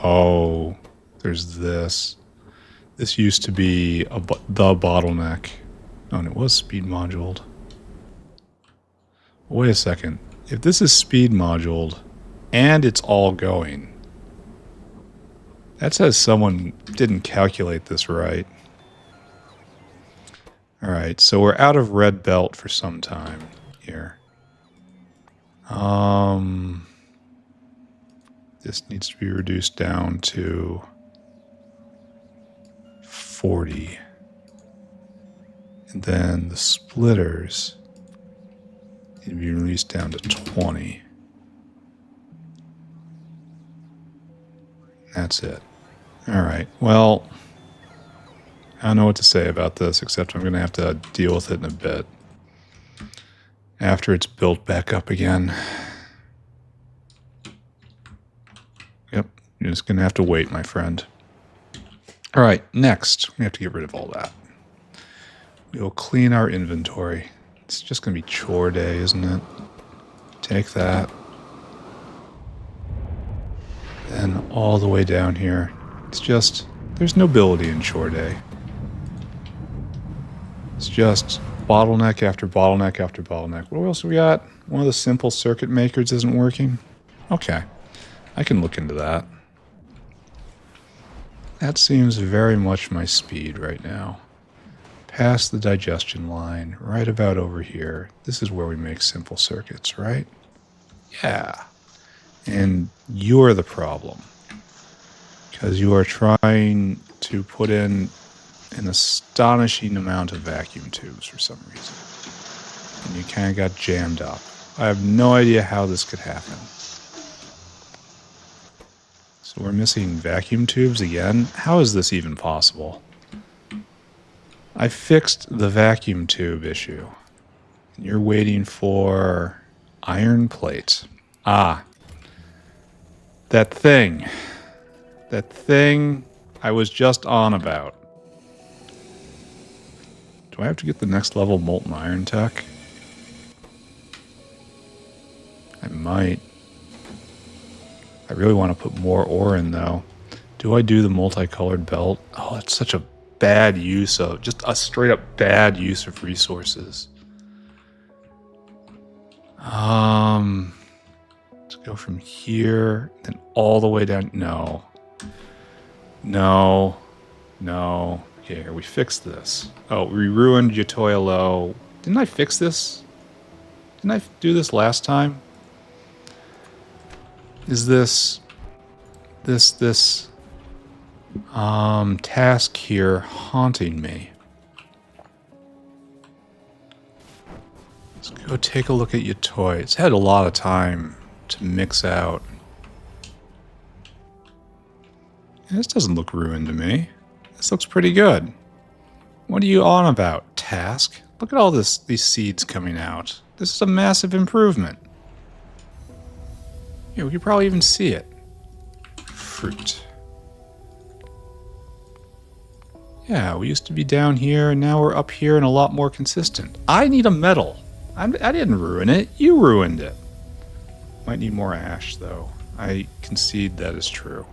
Oh, there's this. This used to be the bottleneck. Oh, and it was speed moduled. Wait a second. If this is speed moduled and it's all going, that says someone didn't calculate this right. Alright, so we're out of red belt for some time here. This needs to be reduced down to 40. And then the splitters need to be released down to 20. That's it. Alright, well, I don't know what to say about this, except I'm going to have to deal with it in a bit. After it's built back up again. Yep, you're just going to have to wait, my friend. Alright, next, we have to get rid of all that. We will clean our inventory. It's just going to be chore day, isn't it? Take that. Then all the way down here. It's just, there's nobility in chore day. It's just bottleneck after bottleneck after bottleneck. What else have we got? One of the simple circuit makers isn't working? Okay. I can look into that. That seems very much my speed right now. Past the digestion line, right about over here. This is where we make simple circuits, right? Yeah. And you're the problem. Because you are trying to put in an astonishing amount of vacuum tubes for some reason. And you kind of got jammed up. I have no idea how this could happen. So we're missing vacuum tubes again? How is this even possible? I fixed the vacuum tube issue. And you're waiting for iron plate. Ah. That thing. That thing I was just on about. Do I have to get the next level molten iron tech? I might. I really want to put more ore in, though. Do I do the multicolored belt? Oh, that's such a bad use of... just a straight up bad use of resources. Let's go from here, then all the way down. No. No. No. Here, we fixed this. Oh, we ruined Yatoya Low. Didn't I fix this? Didn't I do this last time? Is this task here haunting me? Let's go take a look at Yatoya. It's had a lot of time to mix out. Yeah, this doesn't look ruined to me. This looks pretty good. What are you on about, task? Look at all these seeds coming out. This is a massive improvement. Yeah, we could probably even see it. Fruit. Yeah, we used to be down here, and now we're up here and a lot more consistent. I need a medal. I didn't ruin it. You ruined it. Might need more ash, though. I concede that is true.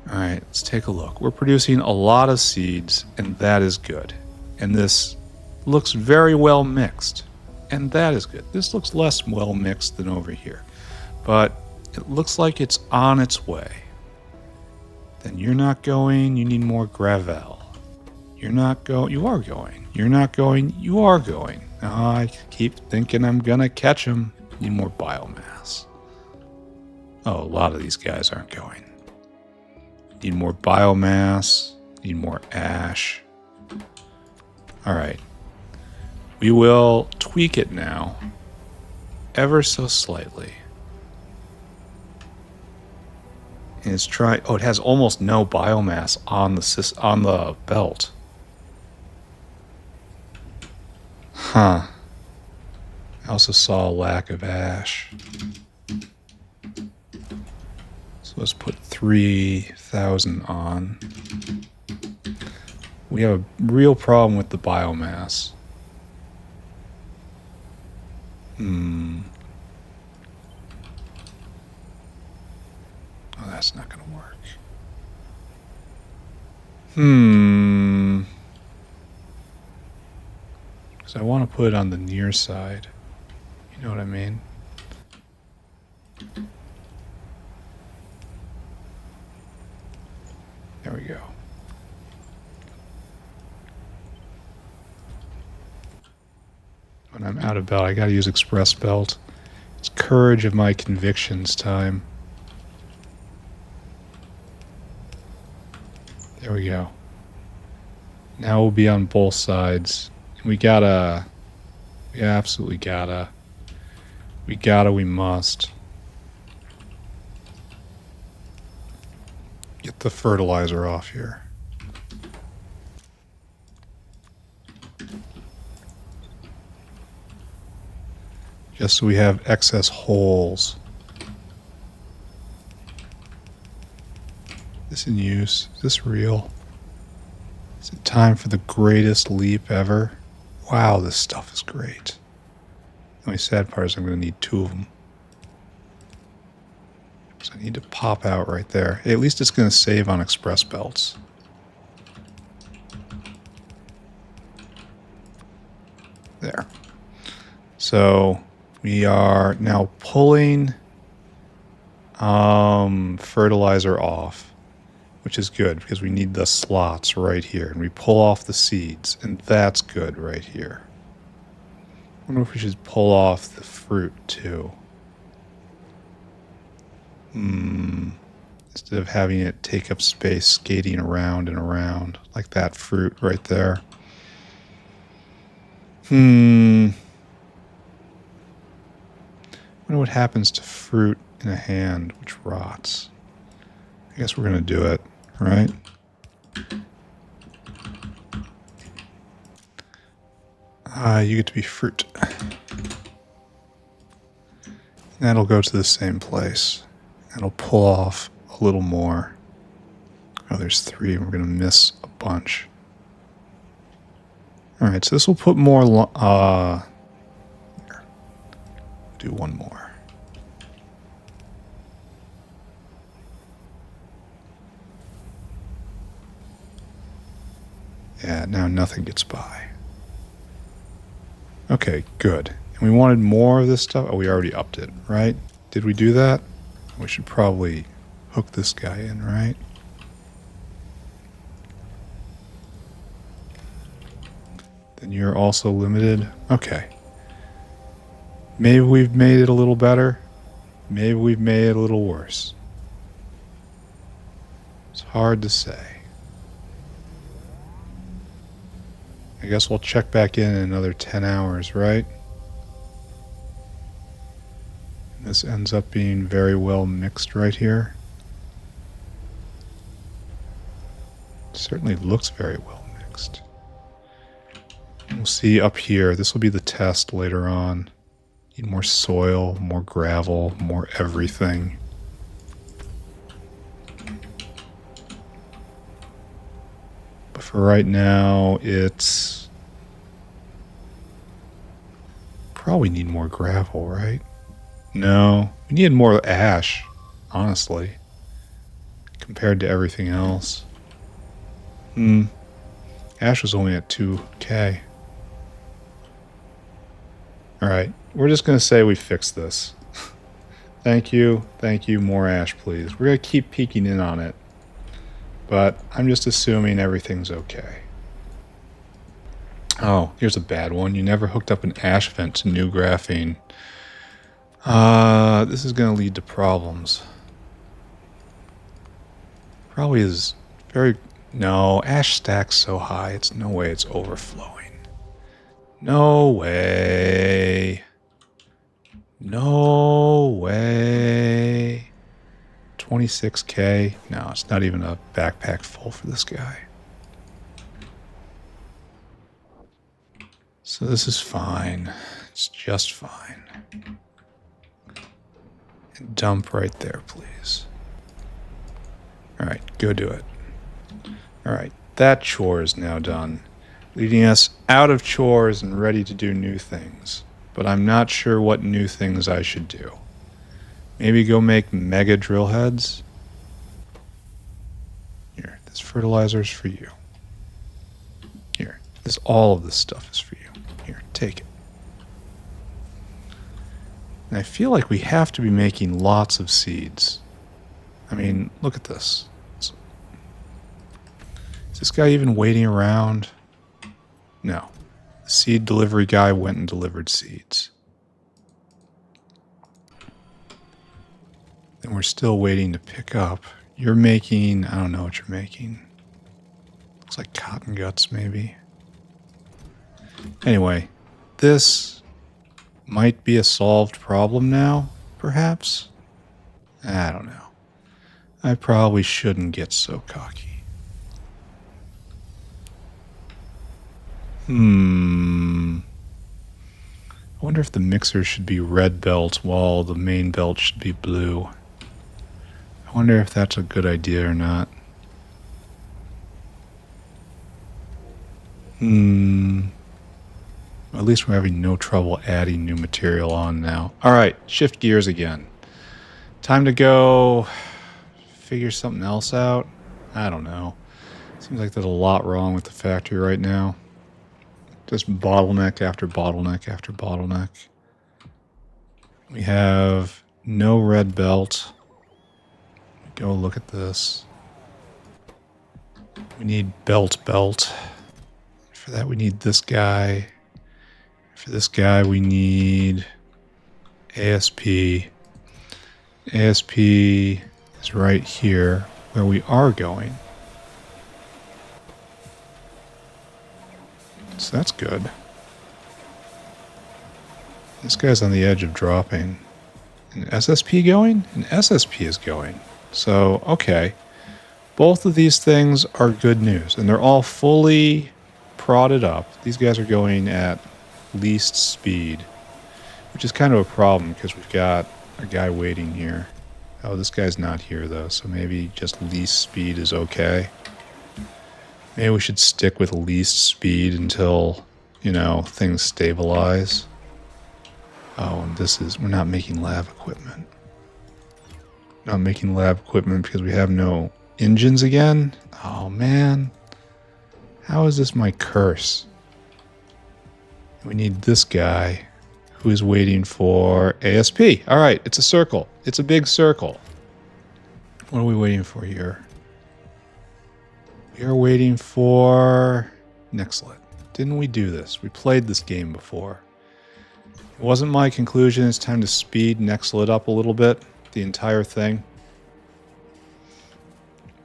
Alright, let's take a look. We're producing a lot of seeds, and that is good. And this looks very well mixed. And that is good. This looks less well mixed than over here. But it looks like it's on its way. Then you're not going, you need more gravel. You're not going, you are going. You're not going, you are going. I keep thinking I'm gonna catch them. Need more biomass. Oh, a lot of these guys aren't going. Need more biomass. Need more ash. Alright. We will tweak it now. Ever so slightly. And it's try. Oh, it has almost no biomass on the belt. Huh. I also saw a lack of ash. So let's put 3,000 on. We have a real problem with the biomass. Oh, that's not going to work. Because I want to put it on the near side. You know what I mean? There we go. When I'm out of belt, I gotta use express belt. It's courage of my convictions time. There we go. Now we'll be on both sides. We absolutely gotta. We must. Get the fertilizer off here. Just so we have excess holes. Is this in use? Is this real? Is it time for the greatest leap ever? Wow, this stuff is great. The only sad part is I'm going to need 2 of them. So I need to pop out right there. At least it's going to save on express belts. There. So we are now pulling fertilizer off, which is good because we need the slots right here. And we pull off the seeds, and that's good right here. I wonder if we should pull off the fruit too. Instead of having it take up space skating around and around like that fruit right there. I wonder what happens to fruit in a hand which rots. I guess we're going to do it, right? You get to be fruit. That'll go to the same place. That'll pull off a little more. Oh, there's 3. We're going to miss a bunch. Alright, so this will put more... here. Do 1 more. Yeah, now nothing gets by. Okay, good. And we wanted more of this stuff? Oh, we already upped it, right? Did we do that? We should probably hook this guy in, right? Then you're also limited. Okay. Maybe we've made it a little better. Maybe we've made it a little worse. It's hard to say. I guess we'll check back in another 10 hours, right? This ends up being very well mixed right here. It certainly looks very well mixed. We'll see up here. This will be the test later on. Need more soil, more gravel, more everything. But for right now, it's... probably need more gravel, right? No, we need more ash, honestly, compared to everything else. Ash was only at 2K. Alright, we're just going to say we fixed this. Thank you, more ash please. We're going to keep peeking in on it. But I'm just assuming everything's okay. Oh, here's a bad one. You never hooked up an ash vent to new graphene. This is going to lead to problems. Probably is very... No, ash stacks so high, it's no way it's overflowing. No way. No way. 26K? No, it's not even a backpack full for this guy. So this is fine. It's just fine. And dump right there, please. Alright, go do it. Alright, that chore is now done. Leading us out of chores and ready to do new things. But I'm not sure what new things I should do. Maybe go make mega drill heads? Here, this fertilizer's for you. Here, all of this stuff is for you. Here, take it. And I feel like we have to be making lots of seeds. I mean, look at this. Is this guy even waiting around? No. The seed delivery guy went and delivered seeds. And we're still waiting to pick up. You're making... I don't know what you're making. Looks like cotton guts, maybe. Anyway, this might be a solved problem now, perhaps? I don't know. I probably shouldn't get so cocky. I wonder if the mixer should be red belt while the main belt should be blue. I wonder if that's a good idea or not. At least we're having no trouble adding new material on now. Alright, shift gears again. Time to go figure something else out. I don't know. Seems like there's a lot wrong with the factory right now. Just bottleneck after bottleneck after bottleneck. We have no red belt. Go look at this. We need belt. For that we need this guy. For this guy we need ASP. ASP is right here where we are going. So that's good. This guy's on the edge of dropping. An SSP going? An SSP is going. So, okay. Both of these things are good news. And they're all fully prodded up. These guys are going at least speed. Which is kind of a problem because we've got a guy waiting here. Oh, this guy's not here though. So maybe just least speed is okay. Maybe we should stick with least speed until, you know, things stabilize. Oh, and we're not making lab equipment. Not making lab equipment because we have no engines again? Oh, man. How is this my curse? We need this guy who is waiting for ASP. All right, it's a circle. It's a big circle. What are we waiting for here? We are waiting for Nexelit. Didn't we do this? We played this game before. It wasn't my conclusion. It's time to speed Nexelit up a little bit. The entire thing.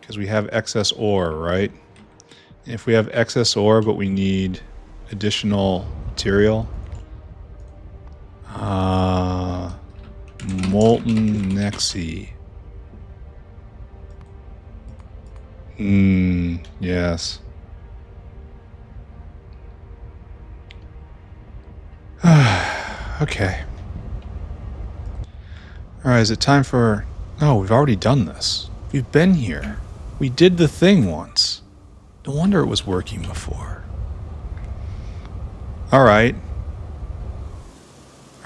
Because we have excess ore, right? And if we have excess ore, but we need additional material. Molten Nexi. Yes. Okay. Alright, is it time for... No, we've already done this. We've been here. We did the thing once. No wonder it was working before. Alright.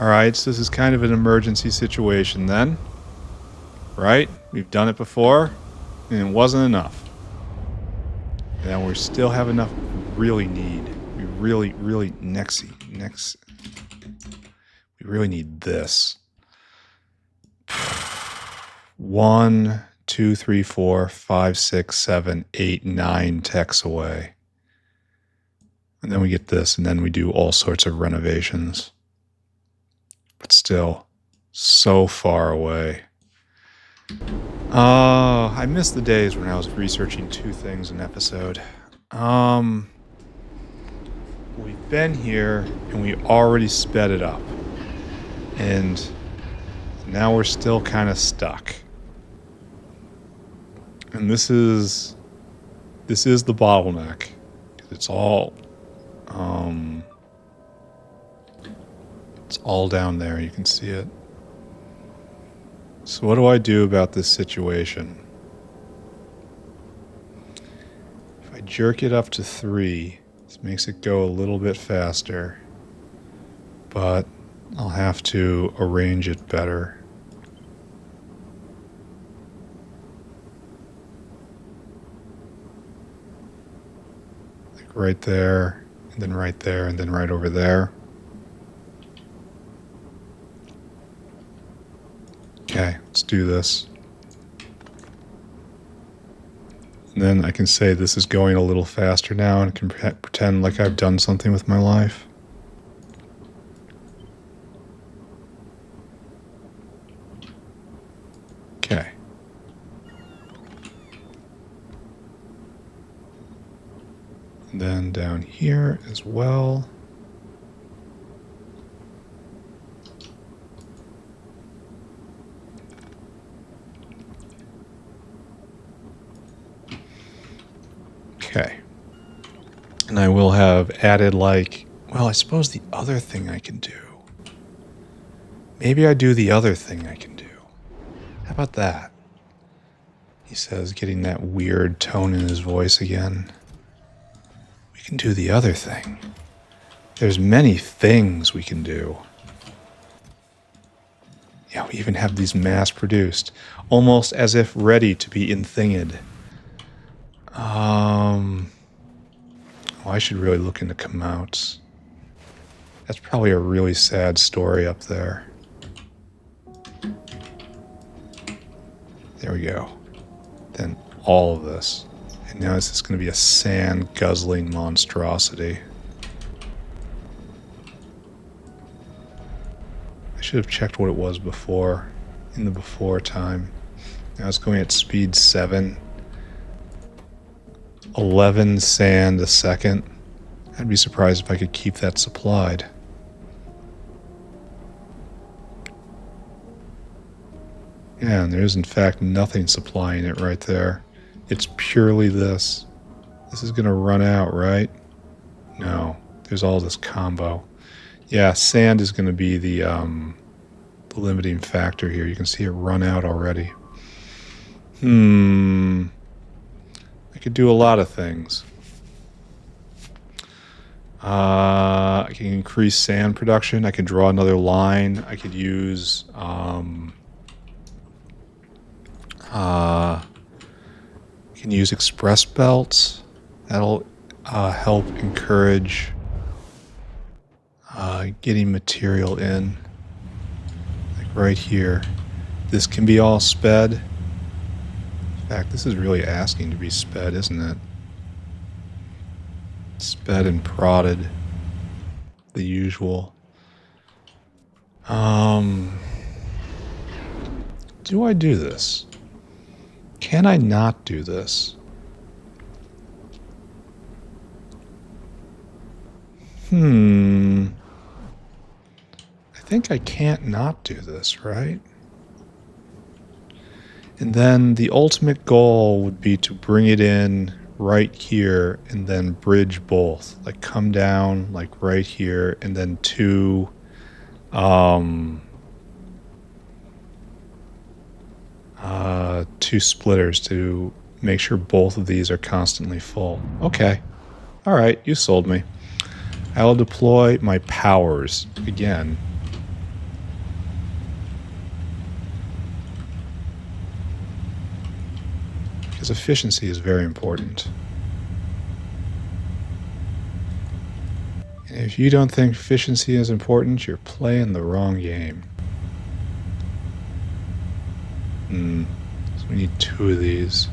Alright, so this is kind of an emergency situation then. Right? We've done it before, and it wasn't enough. And we still have enough... really need, we really need this. 1, 2, 3, 4, 5, 6, 7, 8, 9 techs away. And then we get this, and then we do all sorts of renovations. But still, so far away. I miss the days when I was researching 2 things an episode. We've been here, and we already sped it up. And now we're still kind of stuck. And this is the bottleneck. It's all down there. You can see it. So what do I do about this situation? If I jerk it up to 3, this makes it go a little bit faster. But I'll have to arrange it better. Like right there, and then right there, and then right over there. Okay, let's do this. And then I can say this is going a little faster now and can pretend like I've done something with my life. Okay. And then down here as well. Okay. And I will have added like, well, I suppose the other thing I can do. Maybe I do the other thing I can do. How about that? He says, getting that weird tone in his voice again. We can do the other thing. There's many things we can do. Yeah, we even have these mass-produced, almost as if ready to be in-thinged. Oh, I should really look into come-outs. That's probably a really sad story up there. There we go. Then all of this. And now it's just going to be a sand-guzzling monstrosity. I should have checked what it was before, in the before time. Now it's going at speed 7. 11 sand a second. I'd be surprised if I could keep that supplied. Yeah, and there is in fact nothing supplying it right there. It's purely this. This is going to run out, right? No, there's all this combo. Yeah, sand is going to be the limiting factor here. You can see it run out already. I could do a lot of things. I can increase sand production. I can draw another line. I could use express belts. That'll help encourage getting material in. Like right here. This can be all sped. In fact, this is really asking to be sped, isn't it? Sped and prodded. The usual. Do I do this? Can I not do this? I think I can't not do this, right? And then the ultimate goal would be to bring it in right here and then bridge both. Like come down like right here and then two splitters to make sure both of these are constantly full. Okay. All right, you sold me. I will deploy my powers again. Because efficiency is very important. And if you don't think efficiency is important, you're playing the wrong game. So we need 2 of these.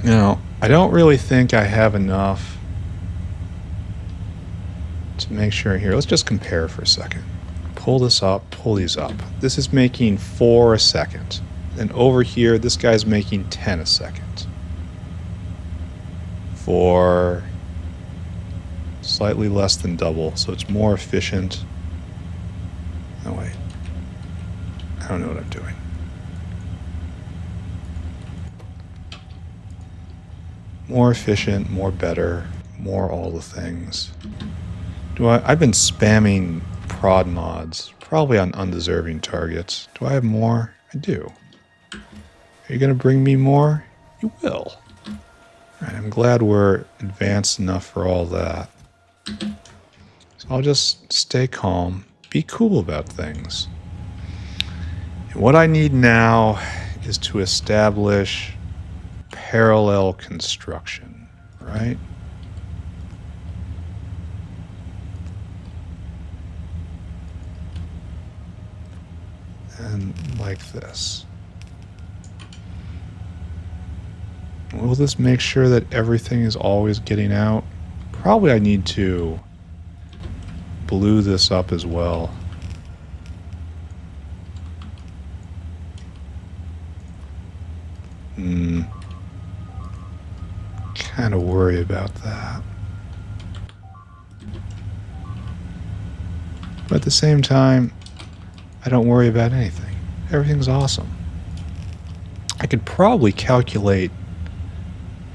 Now, I don't really think I have enough to make sure here. Let's just compare for a second. Pull this up, pull these up. This is making 4 a second. And over here, this guy's making 10 a second. For slightly less than double, so it's more efficient. Oh wait, I don't know what I'm doing. More efficient, more better, more all the things. I've been spamming prod mods, probably on undeserving targets. Do I have more? I do. Are you going to bring me more? You will. All right, I'm glad we're advanced enough for all that. So I'll just stay calm, be cool about things. And what I need now is to establish parallel construction, right? And like this. Will this make sure that everything is always getting out? Probably I need to blue this up as well. Kind of worry about that. But at the same time, I don't worry about anything. Everything's awesome. I could probably calculate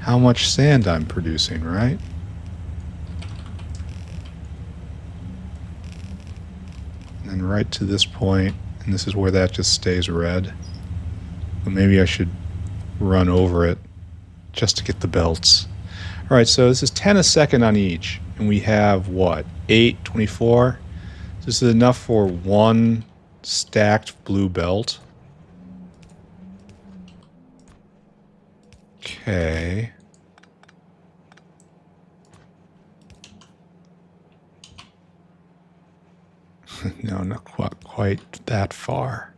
how much sand I'm producing, right? And then right to this point, and this is where that just stays red. But maybe I should run over it just to get the belts. All right, so this is 10 a second on each, and we have what, 8, 24? So this is enough for 1 stacked blue belt. Okay. No, not quite that far.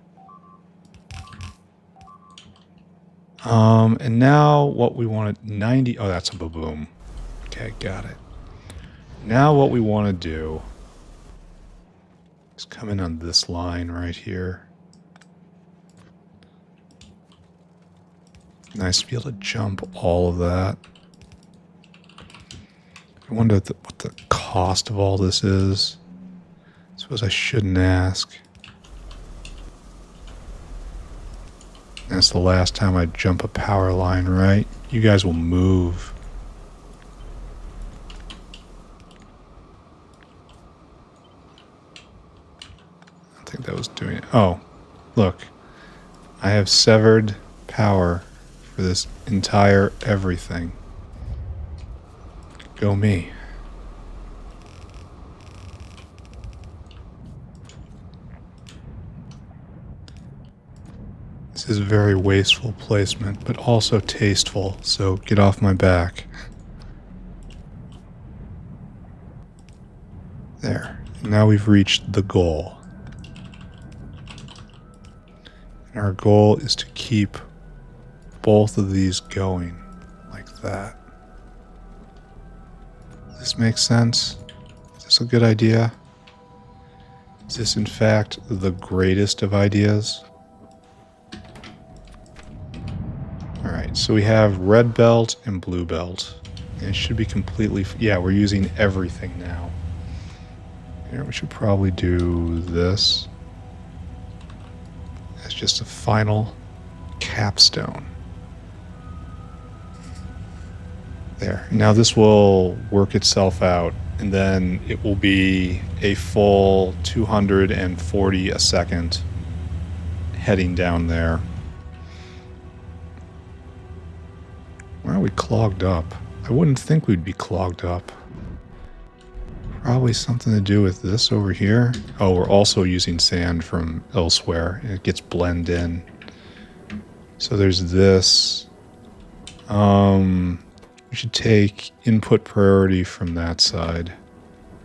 And now what we want to 90. Oh, that's a baboom. Okay, got it. Now what we want to do is come in on this line right here. Nice to be able to jump all of that. I wonder what the cost of all this is. I suppose I shouldn't ask. That's the last time I jump a power line, right? You guys will move. I think that was doing it. Oh, look. I have severed power for this entire everything. Go me. This is very wasteful placement, but also tasteful, so get off my back. There. Now we've reached the goal. And our goal is to keep both of these going like that. Does this make sense? Is this a good idea? Is this in fact the greatest of ideas? Alright, so we have red belt and blue belt. And it should be completely... Yeah, we're using everything now. Here, we should probably do this as just a final capstone. There. Now this will work itself out, and then it will be a full 240 a second heading down there. Why are we clogged up? I wouldn't think we'd be clogged up. Probably something to do with this over here. Oh, we're also using sand from elsewhere. It gets blended in. So there's this. We should take input priority from that side,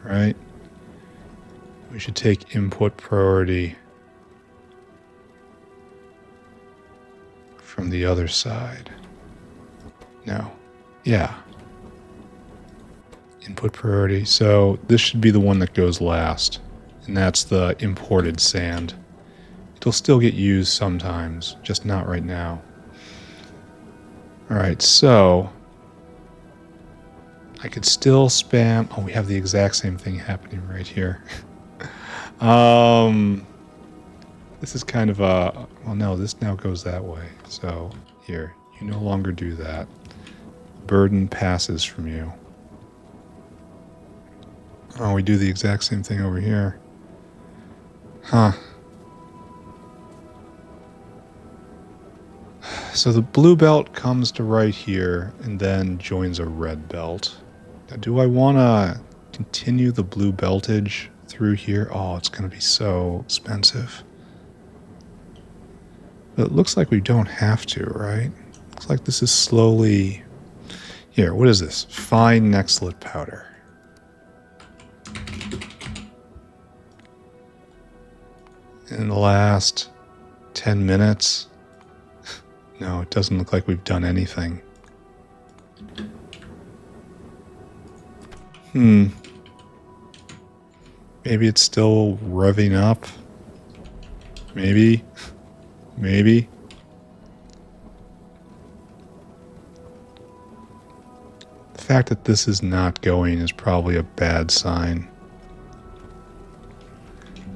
right? We should take input priority from the other side. No. Yeah. Input priority. So this should be the one that goes last. And that's the imported sand. It'll still get used sometimes, just not right now. Alright, so I could still spam... Oh, we have the exact same thing happening right here. This is kind of a... Well, no, this now goes that way. So, here, you no longer do that. Burden passes from you. Oh, we do the exact same thing over here. Huh. So the blue belt comes to right here and then joins a red belt. Now, do I want to continue the blue beltage through here? Oh, it's going to be so expensive. But it looks like we don't have to, right? Looks like this is slowly... Here, what is this? Fine Nexelit powder. In the last 10 minutes... No, it doesn't look like we've done anything. Maybe it's still revving up. Maybe. Maybe. The fact that this is not going is probably a bad sign.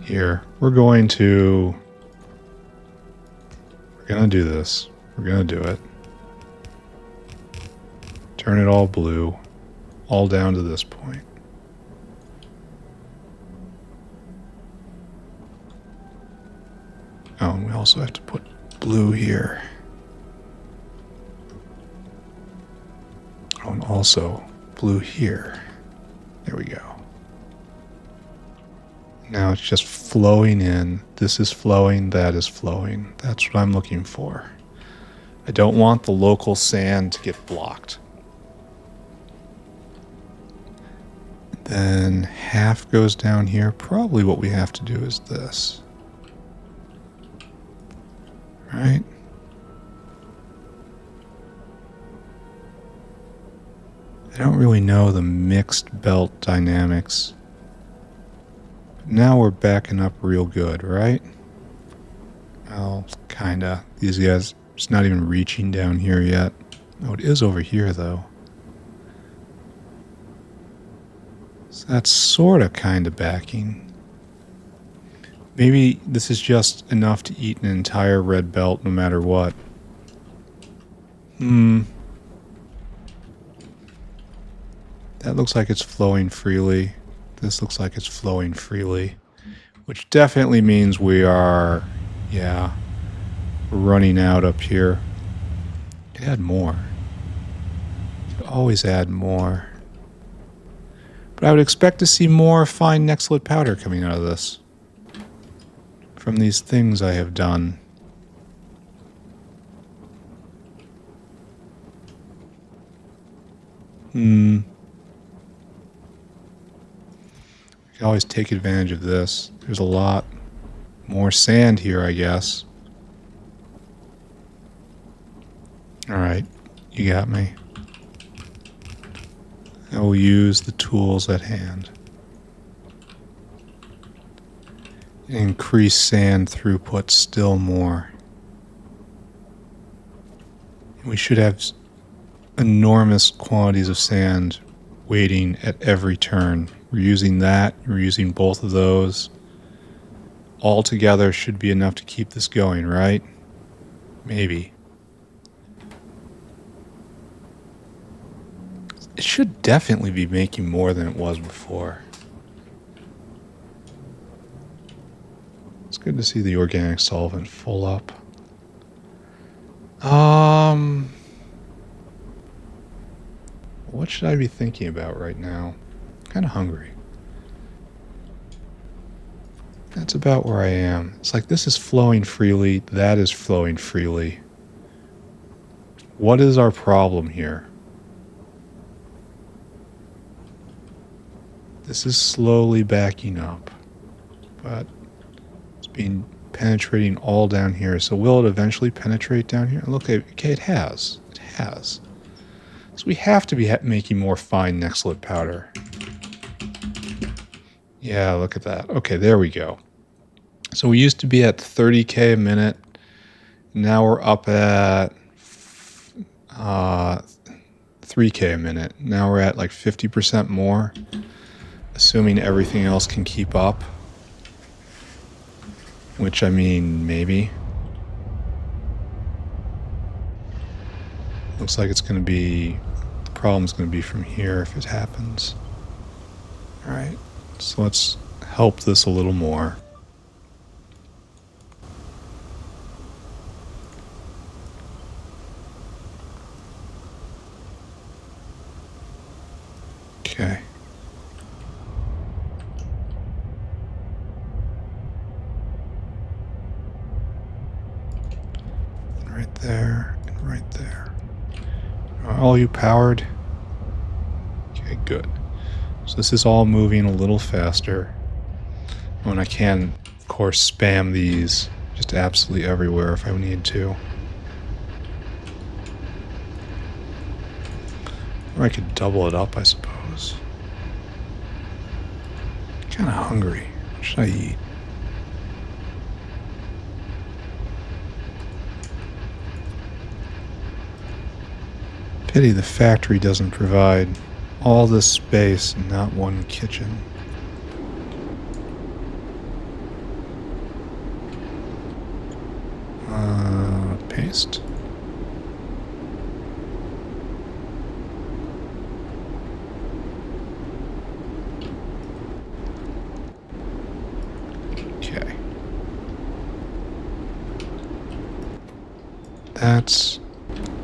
Here, we're gonna do this. We're gonna do it. Turn it all blue. All down to this point. Oh, and we also have to put blue here. Oh, and also blue here. There we go. Now it's just flowing in. This is flowing, that is flowing. That's what I'm looking for. I don't want the local sand to get blocked. Then half goes down here. Probably what we have to do is this. Right? I don't really know the mixed belt dynamics. But now we're backing up real good, right? Well, kinda. These guys, it's not even reaching down here yet. Oh, it is over here, though. So that's sort of kind of backing. Maybe this is just enough to eat an entire red belt no matter what. That looks like it's flowing freely. This looks like it's flowing freely. Which definitely means we are, yeah, running out up here. Could add more. Could always add more. But I would expect to see more fine Nexelit powder coming out of this. From these things I have done. We can always take advantage of this. There's a lot more sand here, I guess. Alright, you got me. I will use the tools at hand. Increase sand throughput still more. We should have enormous quantities of sand waiting at every turn. We're using that, we're using both of those. All together should be enough to keep this going, right? Maybe. It should definitely be making more than it was before. It's good to see the organic solvent full up. What should I be thinking about right now? I'm kind of hungry. That's about where I am. It's like this is flowing freely, that is flowing freely. What is our problem here? This is slowly backing up, but it's been penetrating all down here. So will it eventually penetrate down here? Look, okay, it has. It has. So we have to be making more fine Nexelit powder. Yeah, look at that. Okay, there we go. So we used to be at 30K a minute. Now we're up at 3K a minute. Now we're at like 50% more, assuming everything else can keep up. Which, I mean, maybe. Looks like it's going to be... The problem's going to be from here if it happens. Alright, so let's help this a little more. Okay. And right there, and right there. Are all you powered? Okay, good. So this is all moving a little faster. And I can, of course, spam these just absolutely everywhere if I need to. Or I could double it up, I suppose. Kind of hungry. What should I eat? Pity the factory doesn't provide all this space and not one kitchen. Paste. Okay. That's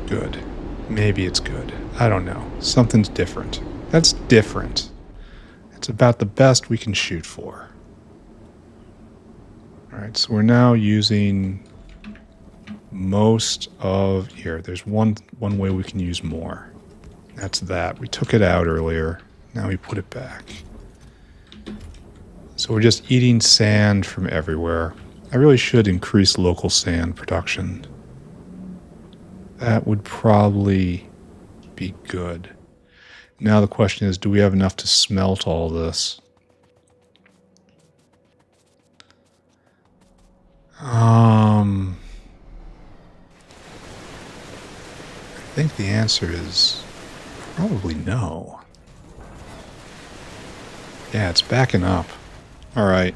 good. Maybe it's good. I don't know. Something's different. That's different. It's about the best we can shoot for. Alright, so we're now using most of... Here, there's one way we can use more. That's that. We took it out earlier. Now we put it back. So we're just eating sand from everywhere. I really should increase local sand production. That would probably be good. Now the question is, do we have enough to smelt all this? I think the answer is probably no. Yeah, it's backing up. All right.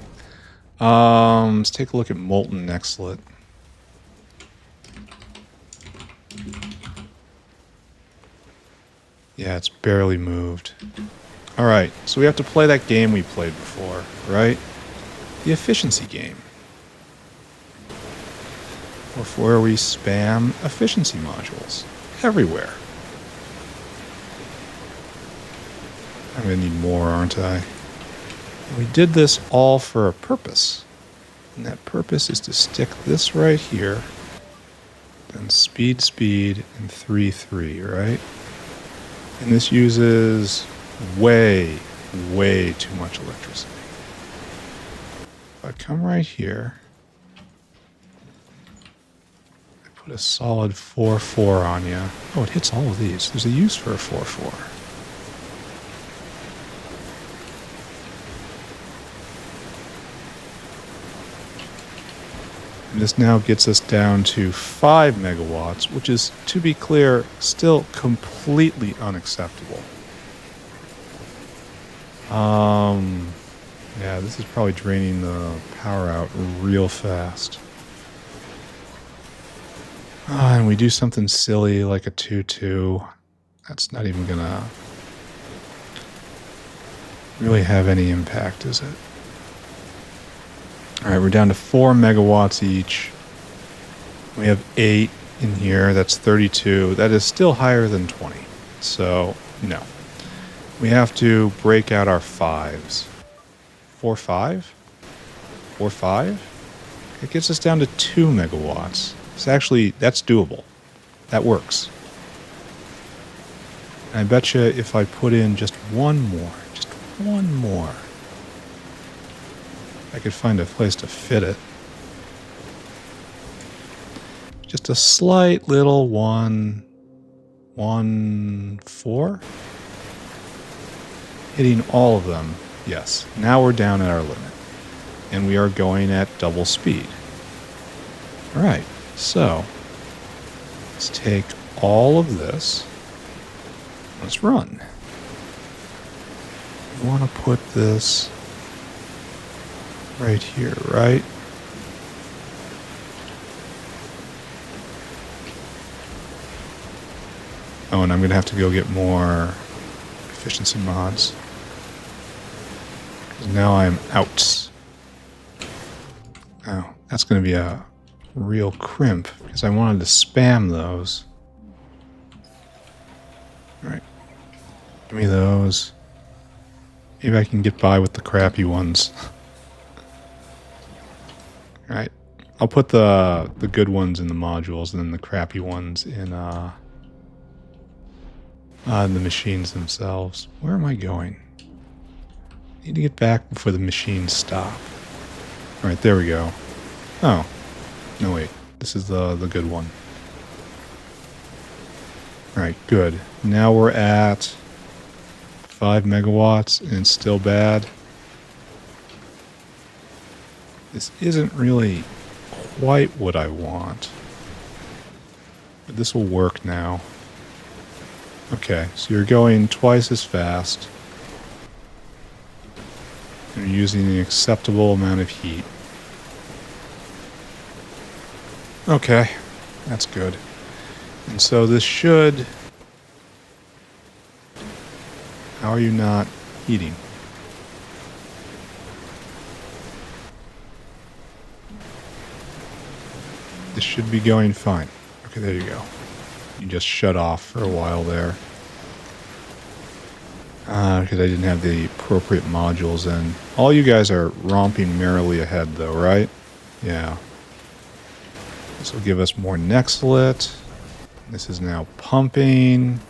Let's take a look at molten Nexelit. Yeah, it's barely moved. All right, so we have to play that game we played before, right? The efficiency game. Where we spam efficiency modules everywhere. I'm gonna need more, aren't I? We did this all for a purpose. And that purpose is to stick this right here, then speed, and 3, right? And this uses way too much electricity. If I come right here, I put a solid 4 on you. Oh, it hits all of these. There's a use for a 4. And this now gets us down to 5 megawatts, which is, to be clear, still completely unacceptable. Yeah, this is probably draining the power out real fast. And we do something silly like a 2-2. That's not even gonna really have any impact, is it? Alright, we're down to 4 megawatts each. We have 8 in here. That's 32. That is still higher than 20. So, no. We have to break out our 5s. 4, 5? 4, 5? It gets us down to 2 megawatts. It's actually, that's doable. That works. And I bet you if I put in just one more, I could find a place to fit it. Just a slight little 1.4. Hitting all of them. Yes, now we're down at our limit. And we are going at double speed. Alright, so let's take all of this. Let's run. We want to put this right here, right? Oh, and I'm going to have to go get more efficiency mods. Now I'm out. Oh, that's going to be a real crimp because I wanted to spam those. Alright. Give me those. Maybe I can get by with the crappy ones. Alright. I'll put the good ones in the modules and then the crappy ones in the machines themselves. Where am I going? I need to get back before the machines stop. Alright, there we go. Oh. No, wait. This is the good one. Alright, good. Now we're at 5 megawatts and it's still bad. This isn't really quite what I want. But this will work now. Okay, so you're going twice as fast. You're using an acceptable amount of heat. Okay, that's good. And so this should... How are you not heating? This should be going fine. Okay, there you go. You just shut off for a while there. Because I didn't have the appropriate modules in. All you guys are romping merrily ahead though, right? Yeah. This will give us more Nexelit. This is now pumping.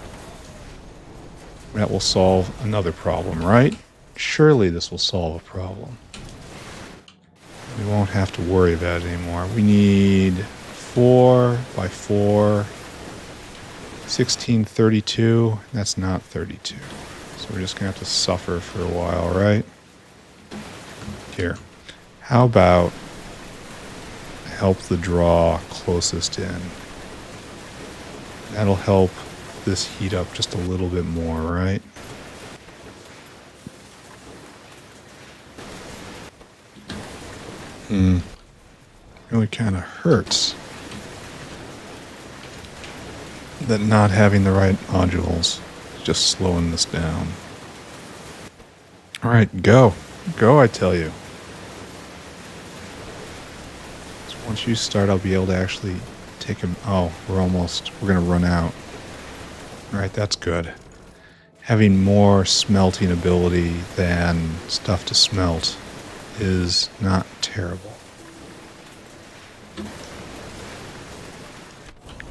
That will solve another problem, right? Surely this will solve a problem. We won't have to worry about it anymore. We need 4 by 4. 1632. That's not 32. So we're just going to have to suffer for a while, right? Here. How about help the draw closest in? That'll help this heat up just a little bit more, right? Really kind of hurts that not having the right modules is just slowing this down. Alright, go. Go, I tell you. So once you start, I'll be able to actually take him. Oh, we're going to run out. Alright, that's good. Having more smelting ability than stuff to smelt is not terrible.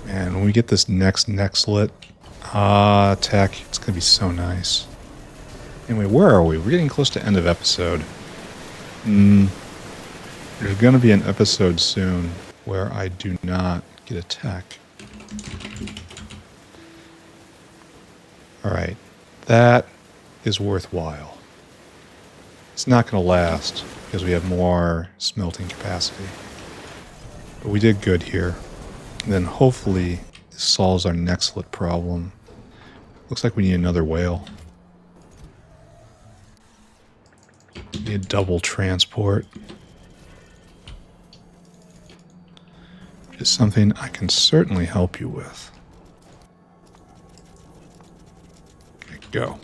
And when we get this next Nexelit tech, it's going to be so nice. Anyway, where are we? We're getting close to end of episode. There's going to be an episode soon where I do not get a tech. Alright, that is worthwhile. It's not going to last because we have more smelting capacity. But we did good here. And then hopefully this solves our Nexelit problem. Looks like we need another whale. We need double transport. Which is something I can certainly help you with. Okay, go.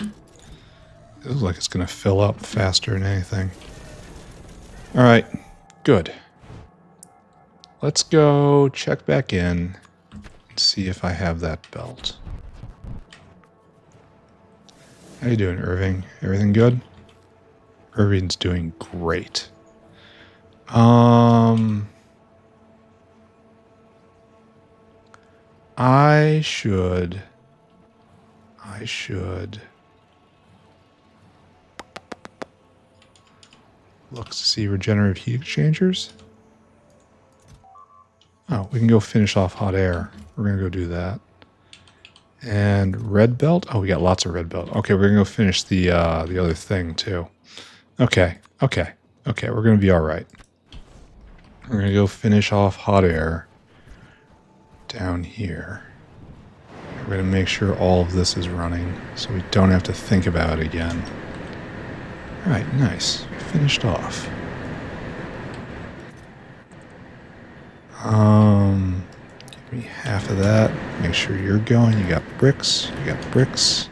It looks like it's going to fill up faster than anything. Alright, good. Let's go check back in and see if I have that belt. How you doing, Irving? Everything good? Irving's doing great. I I should look to see regenerative heat exchangers. Oh, we can go finish off hot air. We're going to go do that. And red belt. Oh, we got lots of red belt. Okay, we're going to go finish the other thing too. Okay. We're going to be all right. We're going to go finish off hot air down here. We're going to make sure all of this is running so we don't have to think about it again. All right, nice. Finished off. Give me half of that. Make sure you're going. You got bricks. You got bricks.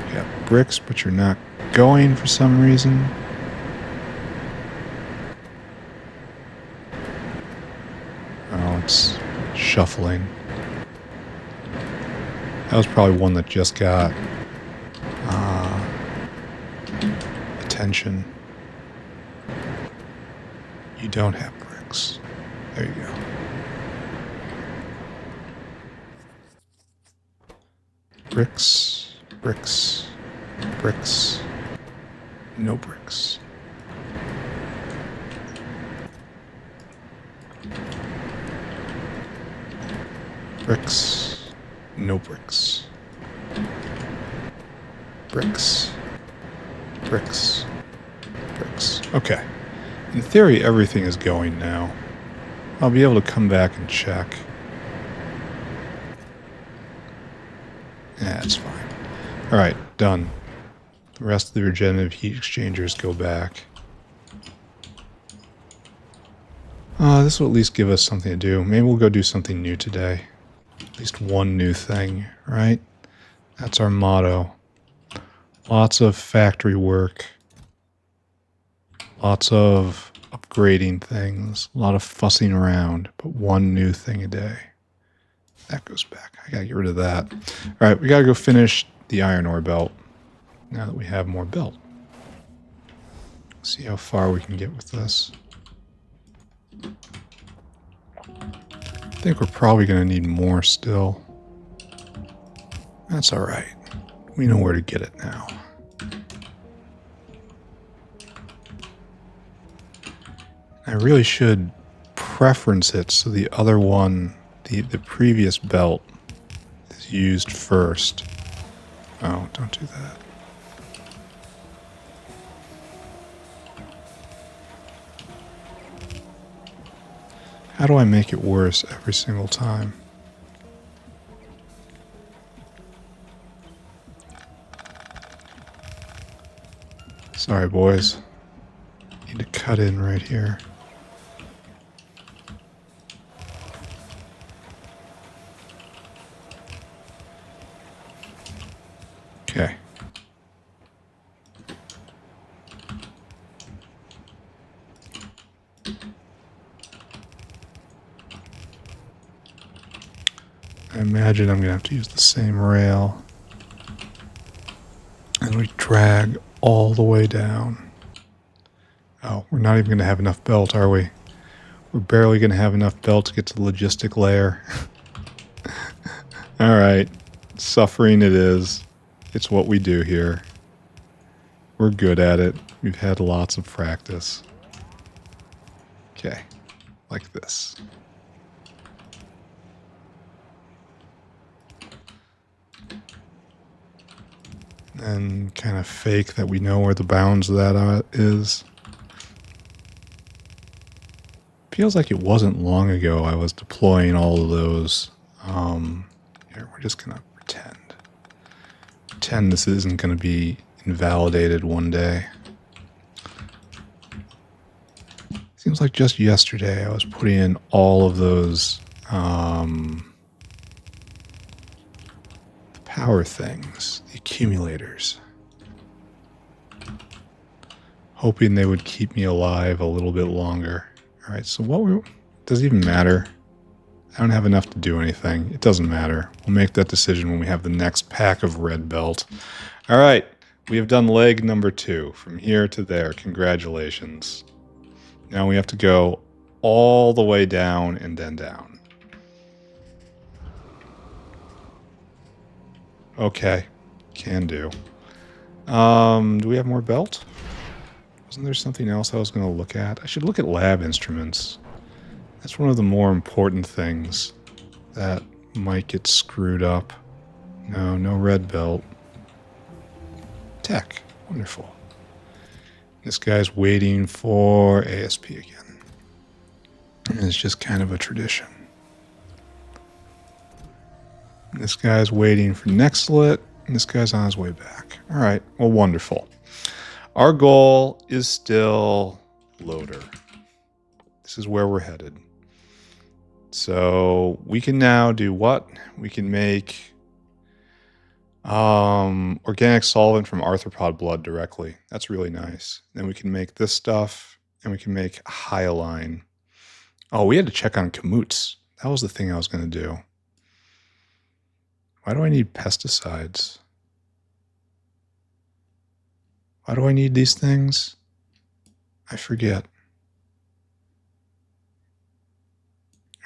You got bricks, but you're not going for some reason. Oh, it's shuffling. That was probably one that just got attention. You don't have bricks. There you go. Bricks, bricks, bricks, no bricks. Bricks, no bricks. Bricks, bricks, bricks. Okay. In theory, everything is going now. I'll be able to come back and check. That's fine. Alright, done. The rest of the regenerative heat exchangers go back. This will at least give us something to do. Maybe we'll go do something new today. At least one new thing, right? That's our motto. Lots of factory work. Lots of upgrading things. A lot of fussing around, but one new thing a day. That goes back. I gotta get rid of that. Alright, we gotta go finish the iron ore belt. Now that we have more belt. See how far we can get with this. I think we're probably gonna need more still. That's alright. We know where to get it now. I really should preference it so the other one, the previous belt, is used first. Oh, don't do that. How do I make it worse every single time? Sorry, boys. Need to cut in right here. Okay. I imagine I'm going to have to use the same rail. And we drag all the way down. Oh, we're not even going to have enough belt, are we? We're barely going to have enough belt to get to the logistic layer. Alright. Suffering it is. It's what we do here. We're good at it. We've had lots of practice. Okay. Like this. And kind of fake that we know where the bounds of that is. Feels like it wasn't long ago I was deploying all of those. Here, we're just going to pretend this isn't going to be invalidated one day. Seems like just yesterday I was putting in all of those power things, the accumulators. Hoping they would keep me alive a little bit longer. Alright, so does it even matter? I don't have enough to do anything. It doesn't matter. We'll make that decision when we have the next pack of red belt. Alright, we have done leg number 2. From here to there. Congratulations. Now we have to go all the way down and then down. Okay. Can do. Do we have more belt? Wasn't there something else I was going to look at? I should look at lab instruments. That's one of the more important things that might get screwed up. No, no red belt. Tech. Wonderful. This guy's waiting for ASP again. And it's just kind of a tradition. This guy's waiting for Nexelit, and this guy's on his way back. All right, well, wonderful. Our goal is still loader. This is where we're headed. So we can now do what? We can make organic solvent from arthropod blood directly. That's really nice. Then we can make this stuff, and we can make hyaline. Oh, we had to check on kamutts. That was the thing I was going to do. Why do I need pesticides? Why do I need these things? I forget.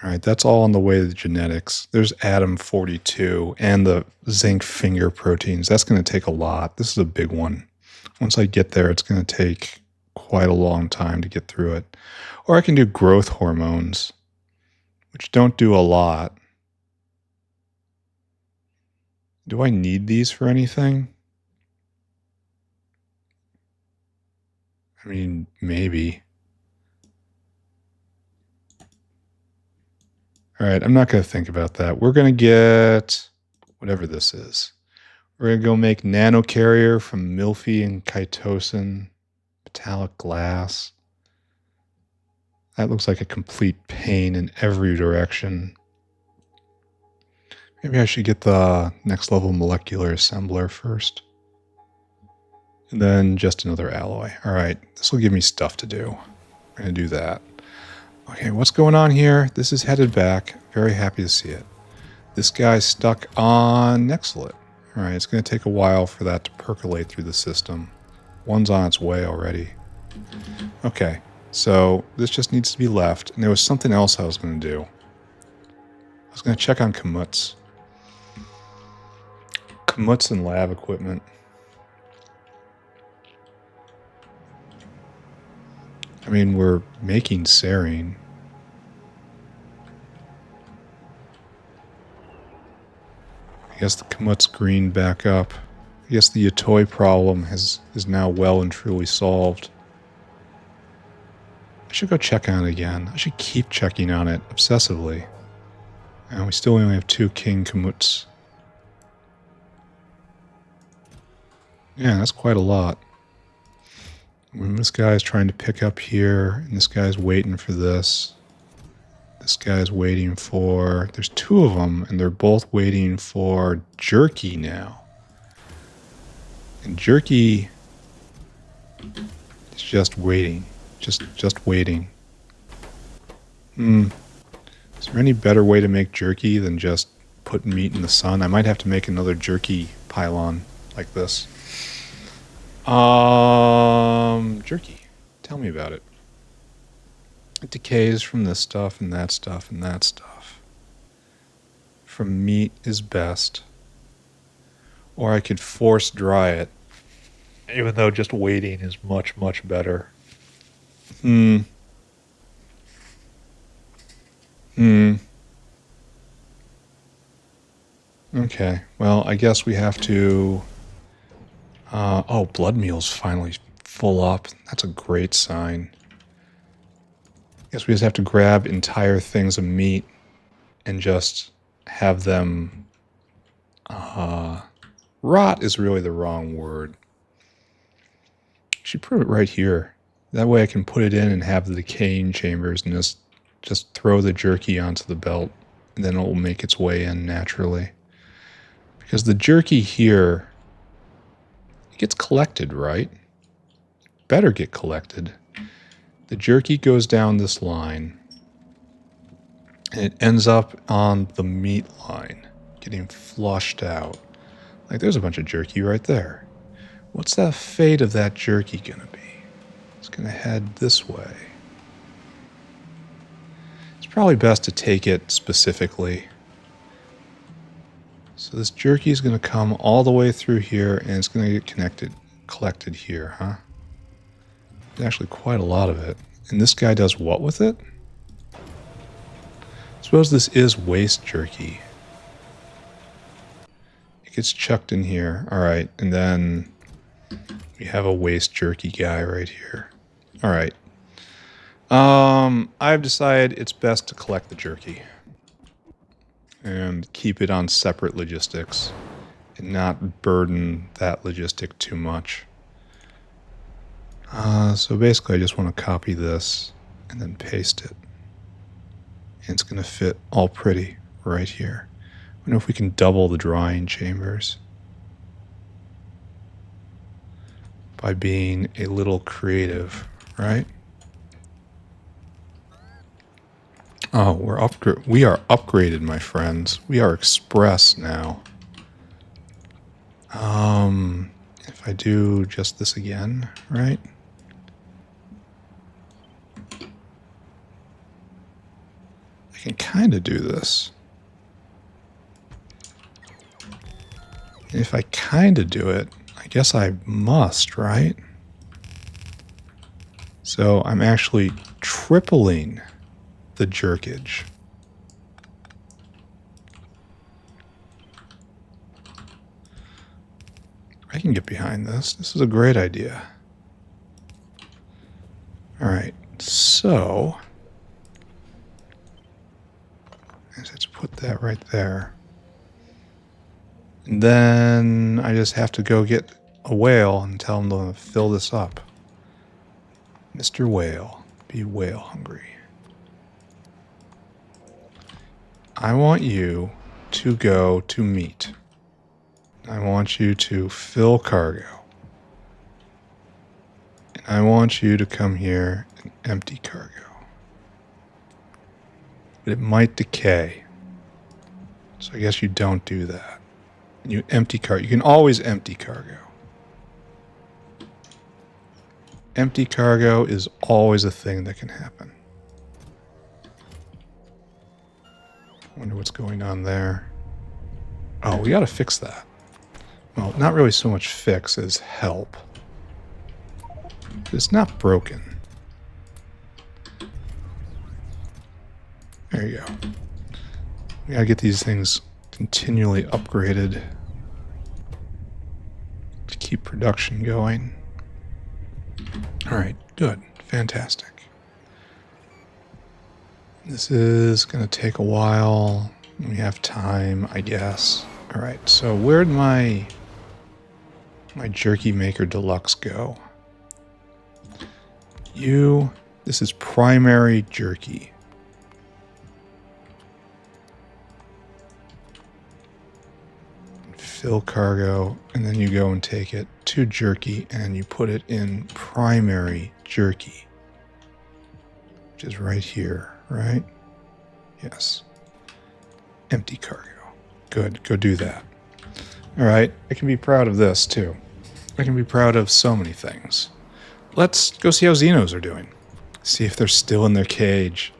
All right, that's all on the way to the genetics. There's Atom 42 and the zinc finger proteins. That's going to take a lot. This is a big one. Once I get there, it's going to take quite a long time to get through it. Or I can do growth hormones, which don't do a lot. Do I need these for anything? I mean, maybe. All right, I'm not going to think about that. We're going to get whatever this is. We're going to go make nanocarrier from milphy and chitosan, metallic glass. That looks like a complete pain in every direction. Maybe I should get the next level molecular assembler first. And then just another alloy. All right, this will give me stuff to do. I'm going to do that. Okay, what's going on here? This is headed back. Very happy to see it. This guy's stuck on Nexelit. All right, it's going to take a while for that to percolate through the system. One's on its way already. Okay, so this just needs to be left. And there was something else I was going to do. I was going to check on kamutts. Kamutts and lab equipment. I mean, we're making serine. I guess the kamut's green back up. I guess the Yatoi problem is now well and truly solved. I should go check on it again. I should keep checking on it obsessively. And we still only have 2 king kamutts. Yeah, that's quite a lot. When this guy's trying to pick up here, and this guy's waiting for this. This guy's waiting for... There's 2 of them, and they're both waiting for jerky now. And jerky is just waiting. Just waiting. Is there any better way to make jerky than just put meat in the sun? I might have to make another jerky pylon like this. Jerky. Tell me about it. It decays from this stuff and that stuff and that stuff. From meat is best. Or I could force dry it. Even though just waiting is much, much better. Okay, well, I guess we have to... oh, blood meal's finally full up. That's a great sign. I guess we just have to grab entire things of meat and just have them... rot is really the wrong word. I should put it right here. That way I can put it in and have the decaying chambers and just throw the jerky onto the belt. And then it will make its way in naturally. Because the jerky here... It gets collected, right? Better get collected. The jerky goes down this line. And it ends up on the meat line. Getting flushed out. Like there's a bunch of jerky right there. What's the fate of that jerky gonna be? It's gonna head this way. It's probably best to take it specifically. So this jerky is going to come all the way through here, and it's going to get collected here, huh? There's actually quite a lot of it. And this guy does what with it? Suppose this is waste jerky. It gets chucked in here. All right, and then we have a waste jerky guy right here. All right. I've decided it's best to collect the jerky and keep it on separate logistics and not burden that logistic too much. So basically I just want to copy this and then paste it. And it's going to fit all pretty right here. I wonder if we can double the drying chambers by being a little creative, right? Oh, we are upgraded, my friends. We are express now. If I do just this again, right? I can kind of do this. If I kind of do it, I guess I must, right? So I'm actually tripling the jerkage. I can get behind this. This is a great idea. All right, so let's put that right there. And then I just have to go get a whale and tell him to fill this up. Mr. Whale, be whale hungry. I want you to go to meat. I want you to fill cargo. And I want you to come here and empty cargo. But it might decay. So I guess you don't do that. And you empty cargo. You can always empty cargo. Empty cargo is always a thing that can happen. Wonder what's going on there. Oh, we gotta fix that. Well, not really so much fix as help. It's not broken. There you go. We gotta get these things continually upgraded to keep production going. Alright, good. Fantastic. This is going to take a while. We have time, I guess. Alright, so where'd my Jerky Maker Deluxe go? This is primary jerky. Fill cargo, and then you go and take it to jerky, and you put it in primary jerky, which is right here, right? Yes. Empty cargo. Good, go do that. All right, I can be proud of this too. I can be proud of so many things. Let's go see how Xenos are doing. See if they're still in their cage.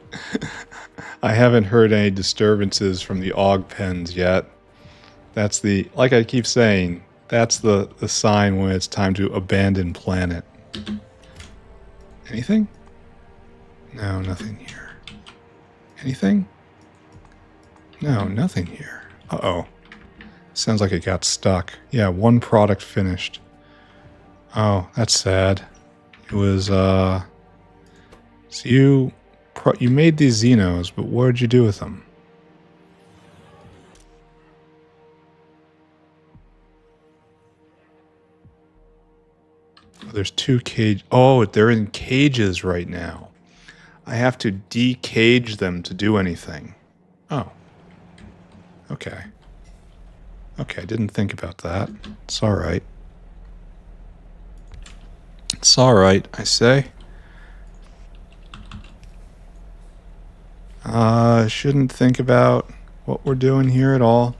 I haven't heard any disturbances from the aug pens yet. That's like I keep saying, that's the sign when it's time to abandon planet. Anything? No, nothing here. Anything? No, nothing here. Uh-oh. Sounds like it got stuck. Yeah, one product finished. Oh, that's sad. It was, so you made these Xenos, but what did you do with them? There's two cage. Oh, they're in cages right now. I have to decage them to do anything. Oh. Okay. Okay, I didn't think about that. It's alright. It's alright, I say. Shouldn't think about what we're doing here at all.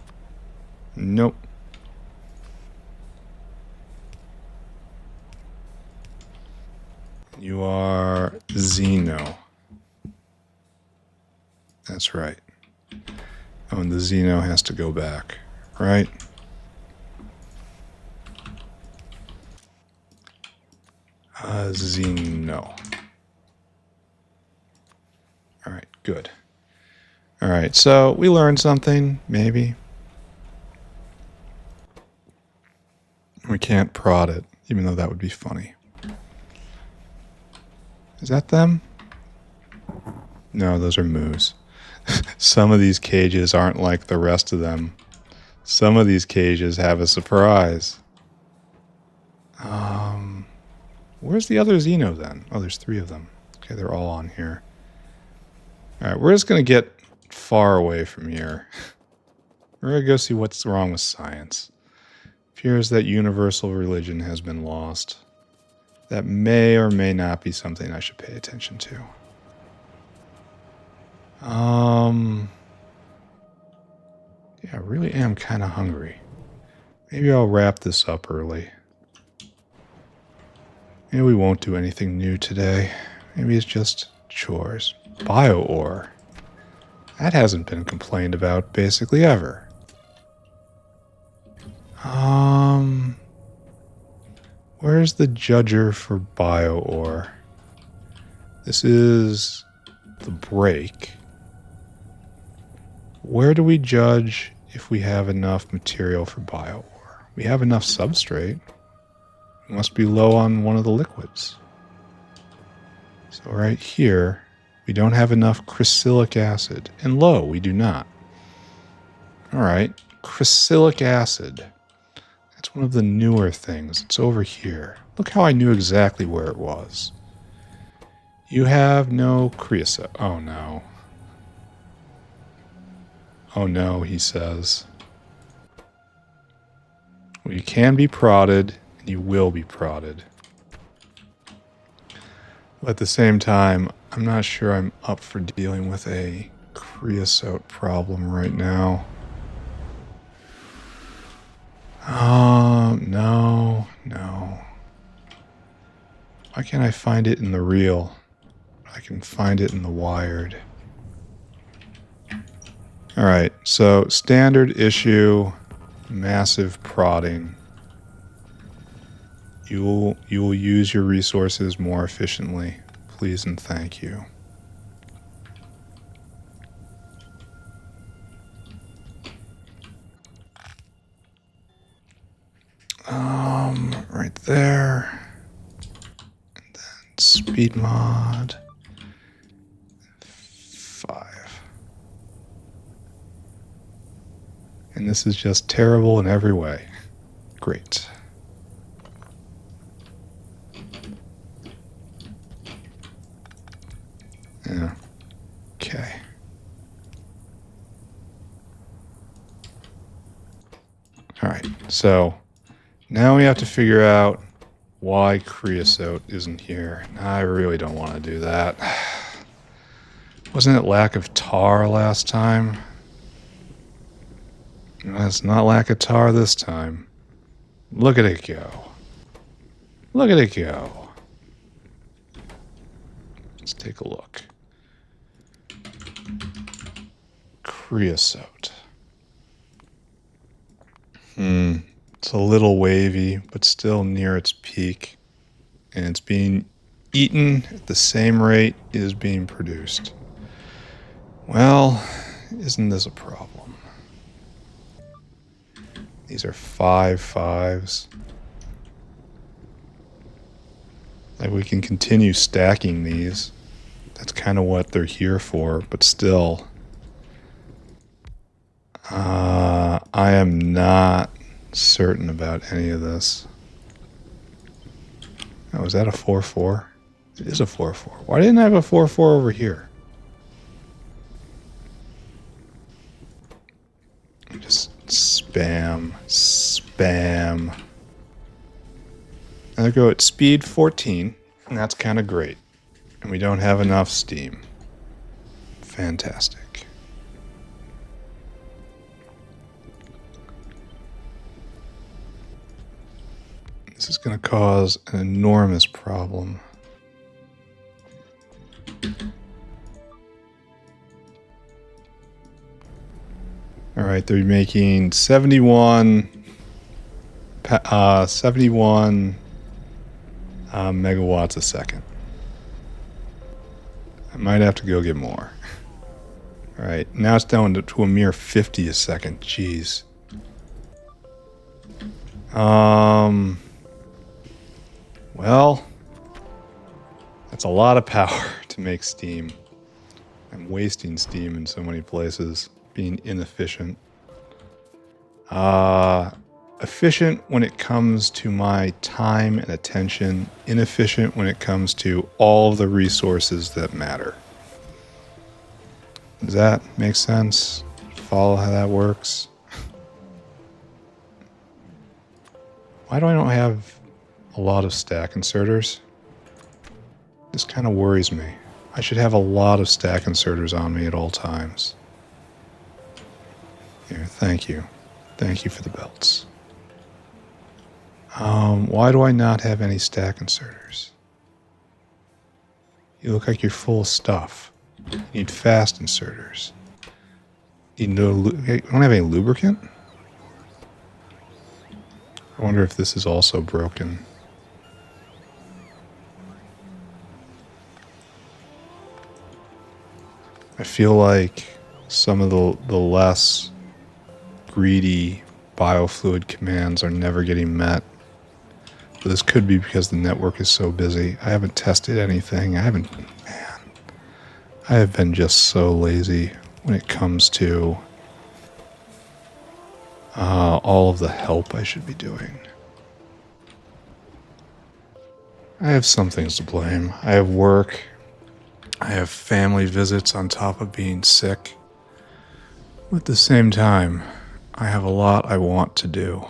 Nope. You are Xeno. That's right. Oh, and the Xeno has to go back. right? Xeno. All right, good. All right, so we learned something, maybe. We can't prod it, even though that would be funny. Is that them? No, those are moose. Some of these cages aren't like the rest of them. Some of these cages have a surprise. Where's the other Xeno then? Oh, there's 3 of them. Okay, they're all on here. All right, we're just going to get far away from here. We're going to go see what's wrong with science. Appears that universal religion has been lost. That may or may not be something I should pay attention to. Yeah, I really am kind of hungry. Maybe I'll wrap this up early. Maybe we won't do anything new today. Maybe it's just chores. Bio ore. That hasn't been complained about basically ever. Where's the judger for bio ore? This is the break. Where do we judge if we have enough material for bio ore? We have enough substrate. We must be low on one of the liquids. So right here, we don't have enough cryolic acid. And low, we do not. All right, cryolic acid. That's one of the newer things. It's over here. Look how I knew exactly where it was. You have no creosote. Oh no. Oh no, he says. Well, you can be prodded, and you will be prodded. But at the same time, I'm not sure I'm up for dealing with a creosote problem right now. No. Why can't I find it in the real? I can find it in the wired. Alright, so standard issue, massive prodding. You will use your resources more efficiently. Please and thank you. Right there. And then speed mod 5. And this is just terrible in every way. Great. Yeah. Okay. All right. So now we have to figure out why creosote isn't here. I really don't want to do that. Wasn't it lack of tar last time? It's not lack of tar this time. Look at it go. Look at it go. Let's take a look. Creosote. It's a little wavy, but still near its peak. And it's being eaten at the same rate it is being produced. Well, isn't this a problem? These are 5/5s. Like, we can continue stacking these. That's kind of what they're here for, but still. I am not certain about any of this. Oh, is that a 4/4? It is a 4/4. Why didn't I have a 4/4 over here? Just spam. And I go at speed 14, and that's kind of great. And we don't have enough steam. Fantastic. This is going to cause an enormous problem. All Alright, they're making 71 megawatts a second. I might have to go get more. Alright, now it's down to a mere 50 a second. Jeez. Well, that's a lot of power to make steam. I'm wasting steam in so many places, being inefficient. Efficient when it comes to my time and attention, inefficient when it comes to all of the resources that matter. Does that make sense? Follow how that works? Why do I not have a lot of stack inserters? This kind of worries me. I should have a lot of stack inserters on me at all times. Here, thank you. Thank you for the belts. Why do I not have any stack inserters? You look like you're full of stuff. You need fast inserters. You don't have any lubricant? I wonder if this is also broken. I feel like some of the less greedy biofluid commands are never getting met. But this could be because the network is so busy. I haven't tested anything. I have been just so lazy when it comes to all of the help I should be doing. I have some things to blame. I have work. I have family visits on top of being sick. At the same time, I have a lot I want to do.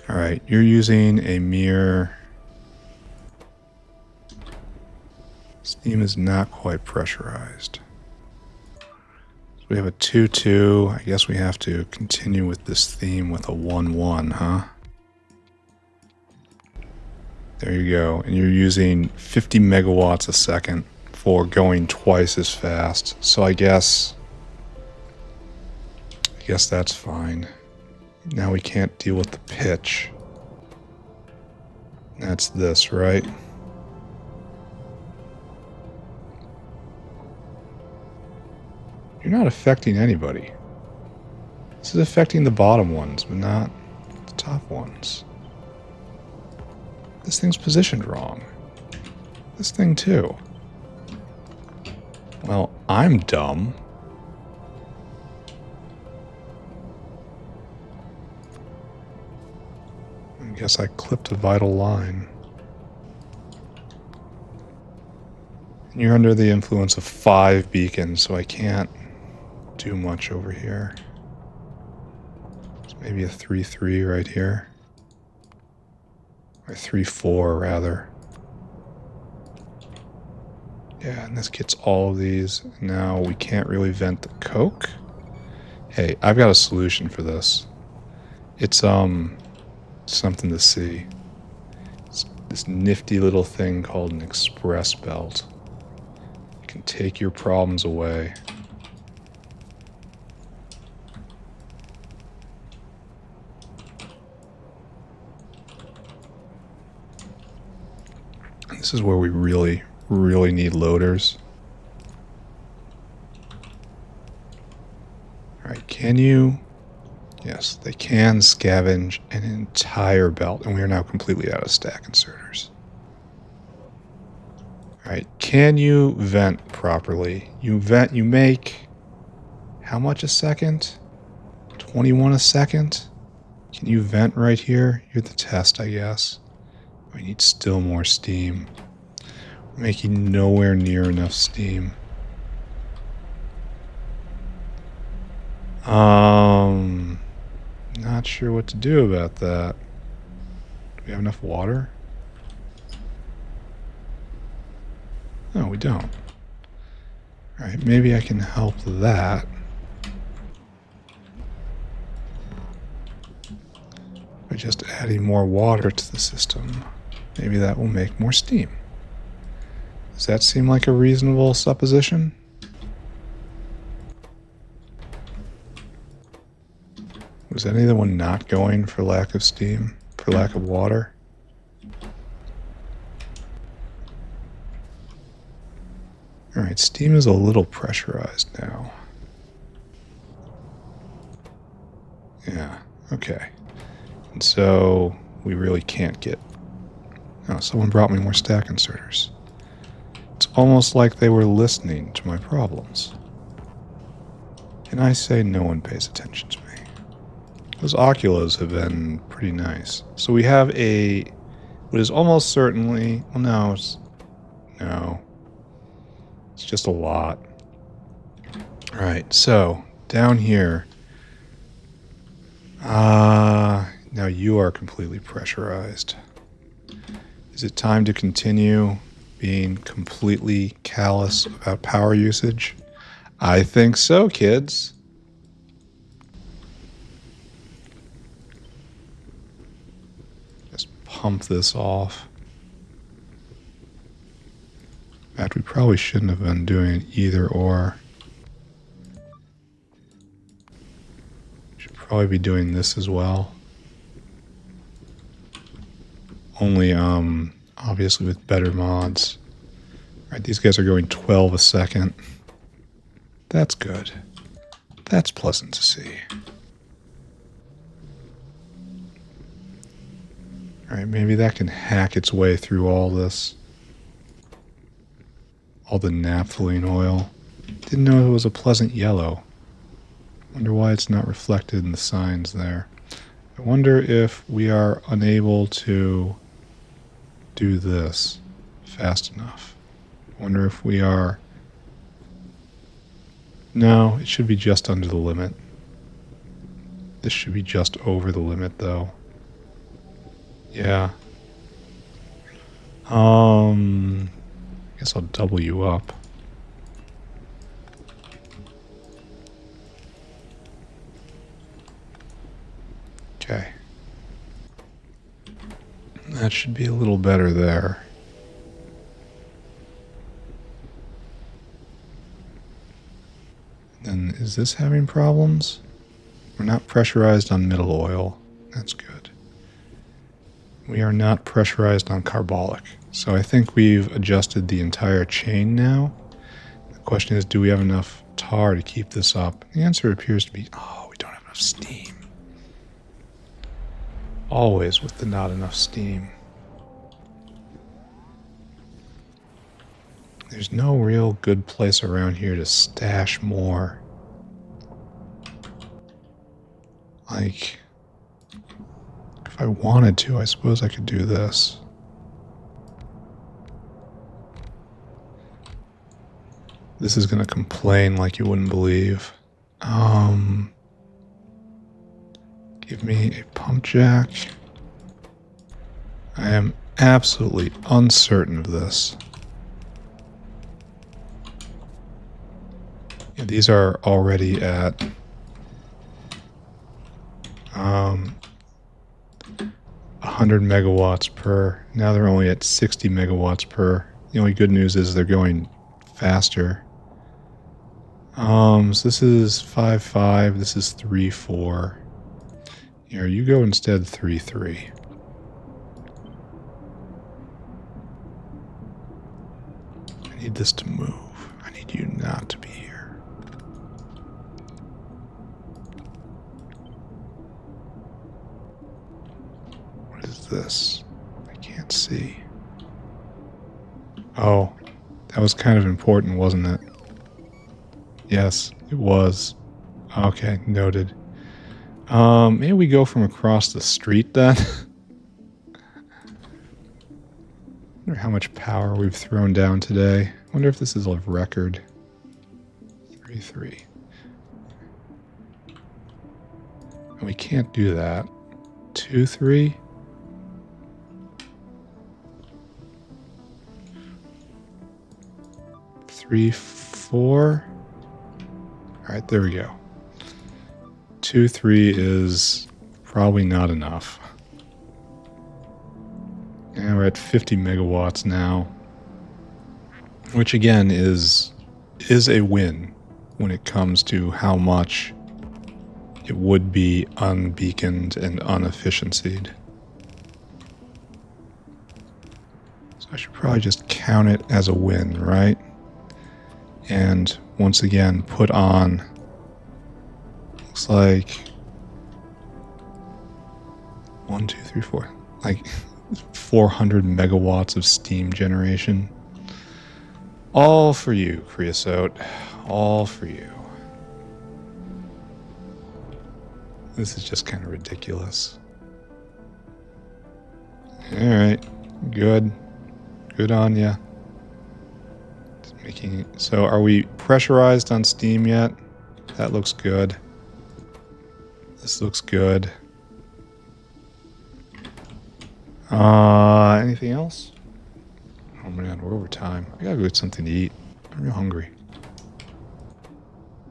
Alright, you're using a mere... Steam is not quite pressurized. So we have a 2-2. I guess we have to continue with this theme with a 1-1, huh? There you go. And you're using 50 megawatts a second for going twice as fast. So I guess that's fine. Now we can't deal with the pitch. That's this, right? You're not affecting anybody. This is affecting the bottom ones, but not the top ones. This thing's positioned wrong. This thing too. Well, I'm dumb. I guess I clipped a vital line. And you're under the influence of 5 beacons, so I can't do much over here. It's maybe a 3-3 right here. Or 3-4, rather. Yeah, and this gets all of these. Now we can't really vent the coke. Hey, I've got a solution for this. It's, something to see. It's this nifty little thing called an express belt. It can take your problems away. This is where we really, really need loaders. Alright, can you... Yes, they can scavenge an entire belt, and we are now completely out of stack inserters. Alright, can you vent properly? You make... How much a second? 21 a second? Can you vent right here? You're the test, I guess. We need still more steam. We're making nowhere near enough steam. Not sure what to do about that. Do we have enough water? No, we don't. Alright, maybe I can help that. By just adding more water to the system. Maybe that will make more steam. Does that seem like a reasonable supposition? Was any of the one not going for lack of steam? For lack of water? Alright, steam is a little pressurized now. Yeah, okay. And so we really can't get... Oh, someone brought me more stack inserters. It's almost like they were listening to my problems. And I say no one pays attention to me. Those oculos have been pretty nice. So we have what is almost certainly... Well, no, no. It's just a lot. Alright, so down here... now you are completely pressurized. Is it time to continue being completely callous about power usage? I think so, kids. Just pump this off. In fact, we probably shouldn't have been doing either or. Should probably be doing this as well. Only, obviously with better mods. Alright, these guys are going 12 a second. That's good. That's pleasant to see. Alright, maybe that can hack its way through all this. All the naphthalene oil. Didn't know it was a pleasant yellow. Wonder why it's not reflected in the signs there. I wonder if we are unable to do this fast enough. I wonder if we are... No, it should be just under the limit. This should be just over the limit, though. Yeah. I guess I'll double you up. Okay. That should be a little better there. Then is this having problems? We're not pressurized on middle oil. That's good. We are not pressurized on carbolic. So I think we've adjusted the entire chain now. The question is, do we have enough tar to keep this up? The answer appears to be, oh, we don't have enough steam. Always with the not enough steam. There's no real good place around here to stash more. Like, if I wanted to, I suppose I could do this. This is going to complain like you wouldn't believe. Give me a pump jack. I am absolutely uncertain of this. Yeah, these are already at 100 megawatts per. Now they're only at 60 megawatts per. The only good news is they're going faster. So this is 5.5. This is 3.4. Here, you go instead 3.3. I need this to move. I need you not to be here. What is this? I can't see. Oh, that was kind of important, wasn't it? Yes, it was. Okay, noted. Maybe we go from across the street then? Wonder how much power we've thrown down today. Wonder if this is a record. 3.3. And we can't do that. 2.3. Three, 4. All right, there we go. 2.3 is probably not enough. Yeah, we're at 50 megawatts now, which again is a win when it comes to how much it would be unbeaconed and unefficiencyed. So I should probably just count it as a win, right? And once again, put on, looks like 1, 2, 3, 4, like 400 megawatts of steam generation. All for you, Creosote. All for you. This is just kind of ridiculous. Alright, good. Good on ya. So are we pressurized on steam yet? That looks good. This looks good. Anything else? Oh man, we're over time. I gotta go get something to eat. I'm real hungry.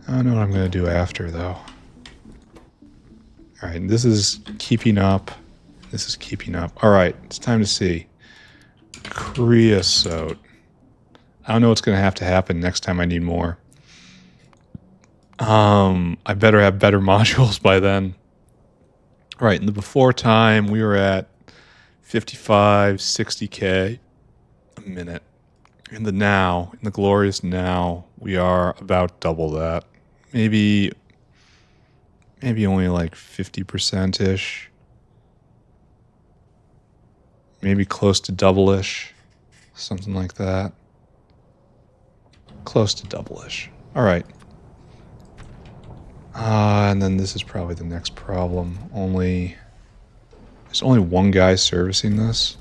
I don't know what I'm gonna do after though. Alright, this is keeping up. This is keeping up. Alright, it's time to see. Creosote. I don't know what's going to have to happen next time I need more. I better have better modules by then. Right, in the before time, we were at 55, 60K a minute. In the now, in the glorious now, we are about double that. Maybe only like 50%-ish. Maybe close to double-ish. Something like that. Close to double-ish. Alright. And then this is probably the next problem. There's only one guy servicing this.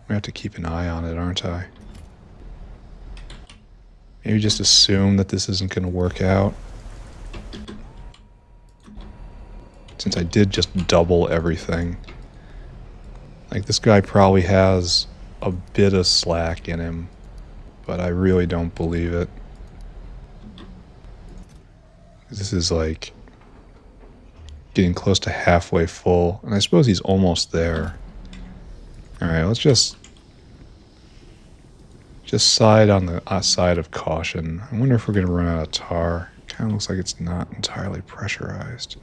We have to keep an eye on it, aren't I? Maybe just assume that this isn't going to work out. Since I did just double everything. Like, this guy probably has a bit of slack in him, but I really don't believe it. This is like getting close to halfway full, and I suppose he's almost there. Alright, let's just side on the side of caution. I wonder if we're going to run out of tar. Kind of looks like it's not entirely pressurized.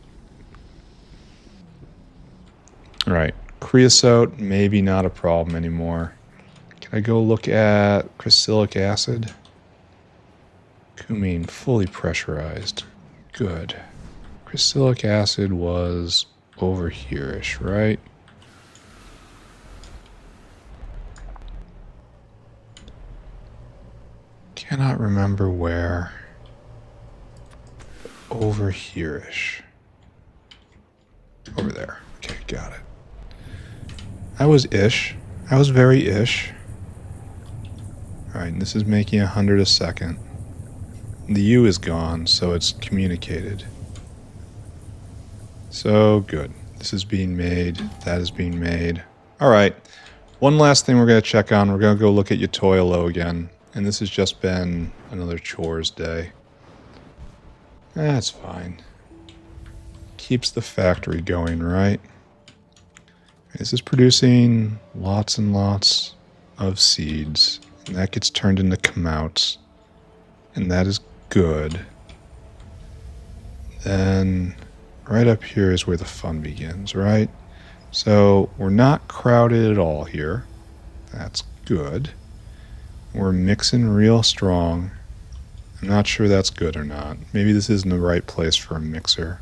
Alright, creosote, maybe not a problem anymore. Can I go look at crucilic acid? Cumene, fully pressurized. Good. Crucilic acid was over here-ish, right? Cannot remember where. Over here-ish. Over there. Okay, got it. I was ish. I was very ish. Alright, and this is making 100 a second. The U is gone, so it's communicated. So, good. This is being made. That is being made. Alright. One last thing we're going to check on. We're going to go look at Utoilo again. And this has just been another chores day. That's fine. Keeps the factory going, right? This is producing lots and lots of seeds. And that gets turned into come-outs. And that is good. Then right up here is where the fun begins, right? So we're not crowded at all here. That's good. We're mixing real strong. I'm not sure that's good or not. Maybe this isn't the right place for a mixer.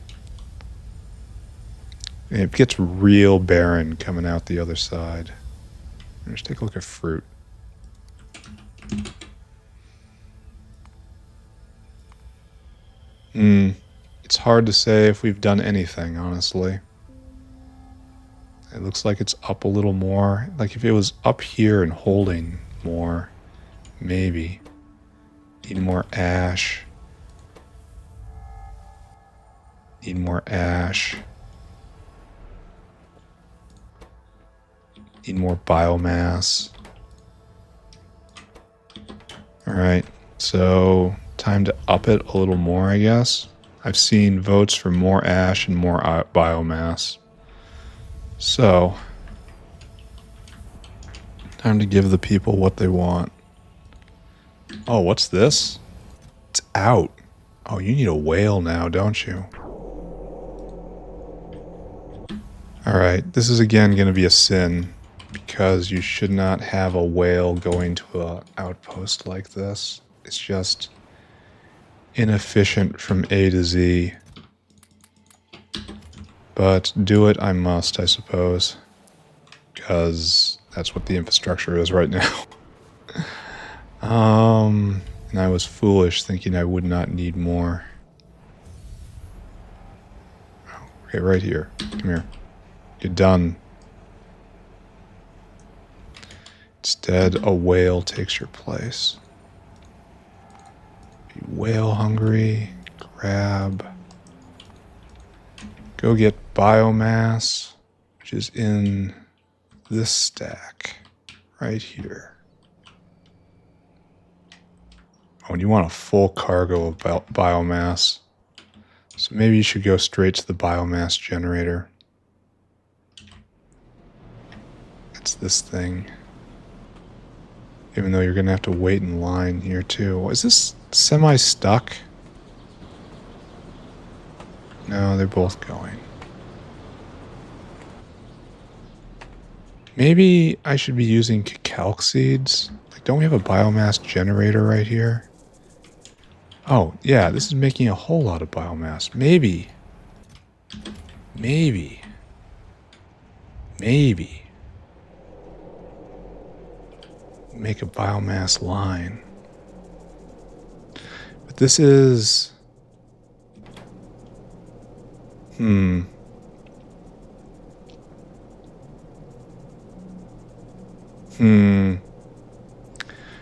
And it gets real barren coming out the other side. Let's take a look at fruit. It's hard to say if we've done anything, honestly. It looks like it's up a little more. Like if it was up here and holding more, maybe. Need more ash. Need more ash. Need more biomass. Alright, so time to up it a little more, I guess. I've seen votes for more ash and more biomass. So, time to give the people what they want. Oh, what's this? It's out. Oh, you need a whale now, don't you? Alright, this is again going to be a sin, because you should not have a whale going to an outpost like this. It's just inefficient from A to Z. But do it I must, I suppose. Because that's what the infrastructure is right now. And I was foolish thinking I would not need more. Okay, right here. Come here. You're done. Instead, a whale takes your place. Be whale hungry. Grab. Go get biomass, which is in this stack right here. Oh, and you want a full cargo of biomass. So maybe you should go straight to the biomass generator. It's this thing. Even though you're going to have to wait in line here too. Is this semi-stuck? No, they're both going. Maybe I should be using cacao seeds. Like, don't we have a biomass generator right here? Oh, yeah, this is making a whole lot of biomass. Maybe. Make a biomass line. But this is...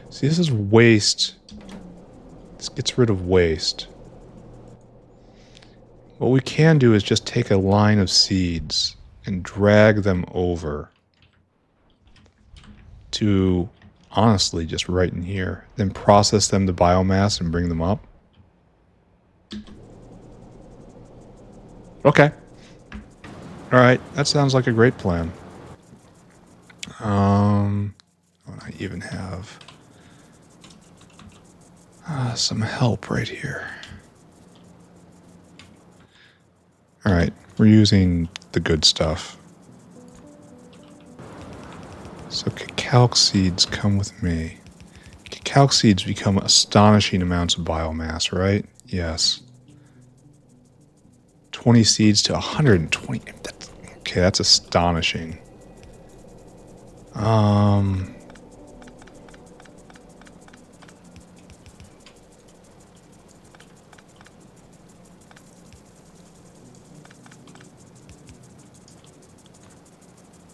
See, this is waste. This gets rid of waste. What we can do is just take a line of seeds and drag them over to, honestly, just right in here. Then process them to biomass and bring them up. Okay. Alright, that sounds like a great plan. I even have some help right here. Alright, we're using the good stuff. So cacao seeds come with me. Cacao seeds become astonishing amounts of biomass, right? Yes. 20 seeds to 120. Okay, that's astonishing.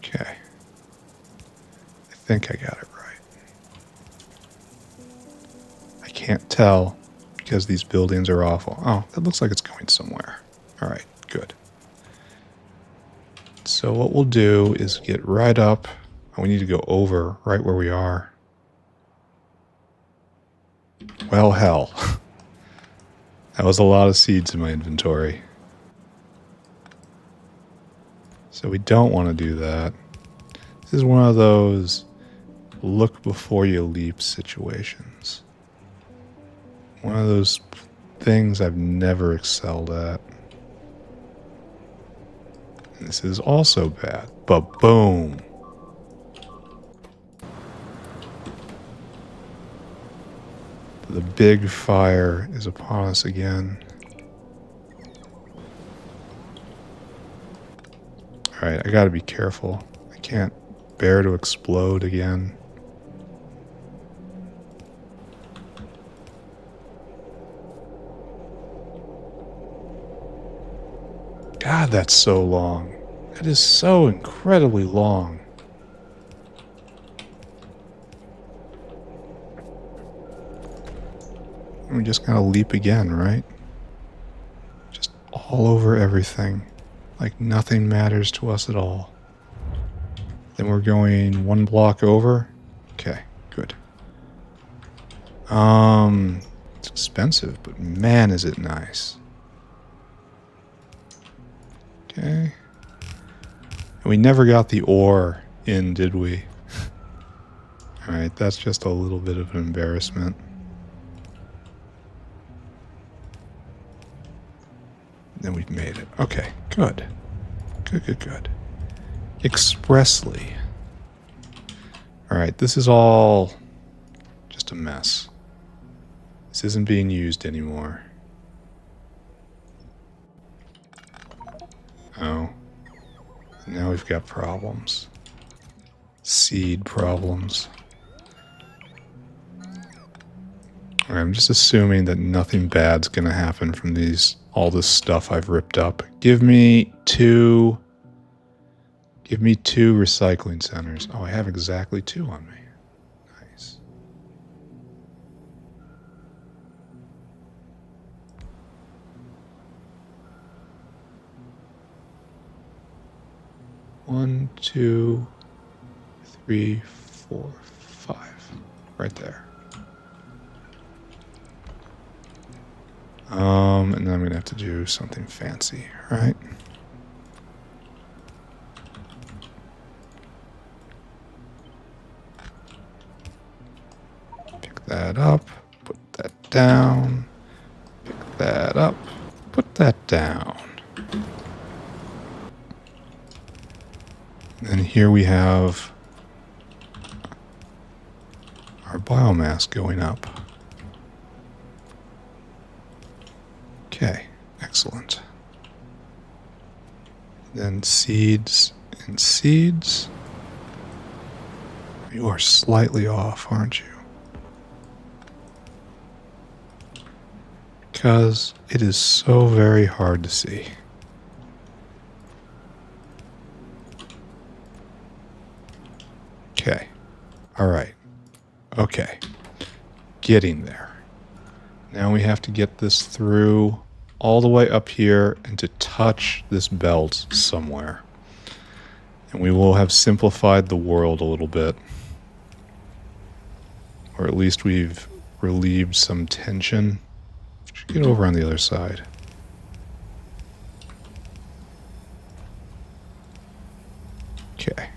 Okay. I think I got it right. I can't tell because these buildings are awful. Oh, that looks like it's going somewhere. All right, good. So what we'll do is get right up. Oh, we need to go over right where we are. Well, hell. That was a lot of seeds in my inventory. So we don't want to do that. This is one of those look before you leap situations. One of those things I've never excelled at. And this is also bad. But boom. The big fire is upon us again. Alright, I gotta be careful. I can't bear to explode again. God, that's so long. That is so incredibly long. We just gotta leap again, right? Just all over everything. Like nothing matters to us at all. Then we're going one block over. Okay, good. It's expensive, but man, is it nice. Okay. And we never got the ore in, did we? Alright, that's just a little bit of an embarrassment. Then we've made it. Okay, good. Good. expressly. Alright, this is all just a mess. This isn't being used anymore. Oh. Now we've got problems. Seed problems. Alright, I'm just assuming that nothing bad's gonna happen from all this stuff I've ripped up. Give me two recycling centers. Oh, I have exactly 2 on me. Nice. One, 2, 3, 4, 5. Right there. And then I'm gonna have to do something fancy, right? Pick that up, put that down, pick that up, put that down. And here we have our biomass going up. Okay, excellent. Then seeds and seeds. You are slightly off, aren't you? Because it is so very hard to see. Okay. All right. Okay. Getting there. Now we have to get this through all the way up here and to touch this belt somewhere. And we will have simplified the world a little bit. Or at least we've relieved some tension. Should get over on the other side. Okay.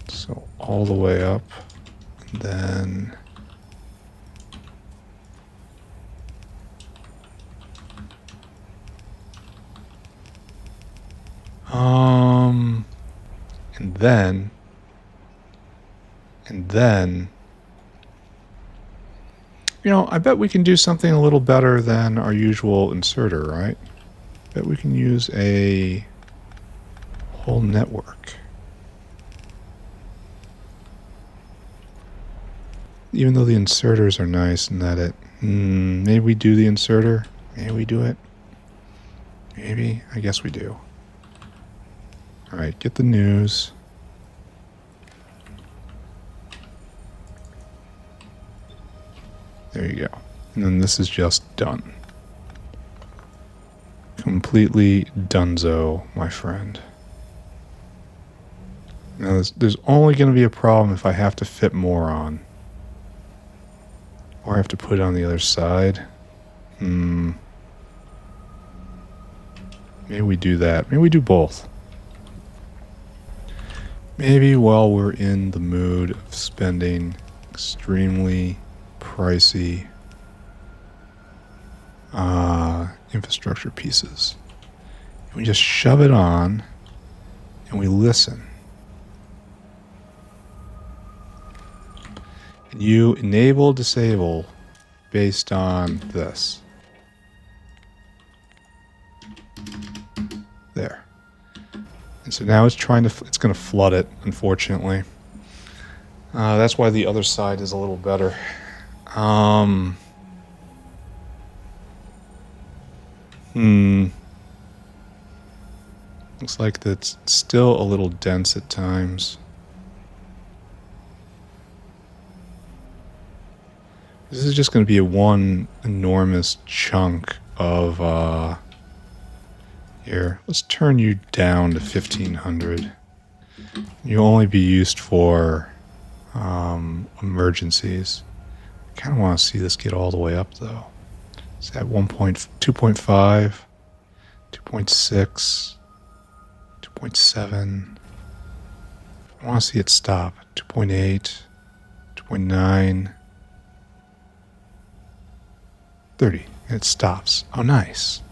So all the way up, and then and then, you know, I bet we can do something a little better than our usual inserter, right? Bet we can use a whole network. Even though the inserters are nice and that it, maybe we do the inserter, maybe we do it, maybe, I guess we do. All right, get the news. There you go. And then this is just done. Completely donezo, my friend. Now there's only going to be a problem if I have to fit more on. Or I have to put it on the other side. Maybe we do that. Maybe we do both. Maybe while we're in the mood of spending extremely pricey infrastructure pieces, we just shove it on and we listen. And you enable, disable based on this. There. And so now it's going to flood it, unfortunately. That's why the other side is a little better. Looks like that's still a little dense at times. This is just going to be one enormous chunk of, here, let's turn you down to 1500. You'll only be used for emergencies. I kind of want to see this get all the way up, though. It's at 2.5, 2.6, 2.7. I want to see it stop. 2.8, 2.9, 30. It stops. Oh, nice.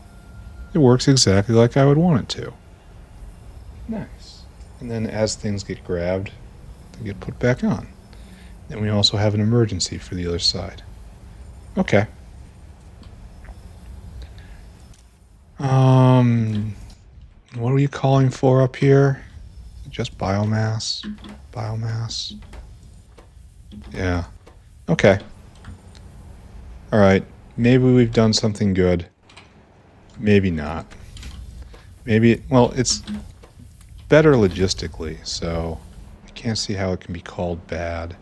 It works exactly like I would want it to. Nice. And then as things get grabbed, they get put back on. Then we also have an emergency for the other side. Okay. What are we calling for up here? Just biomass? Biomass? Yeah. Okay. Alright. Maybe we've done something good. Maybe not. Maybe, well, it's better logistically, so I can't see how it can be called bad.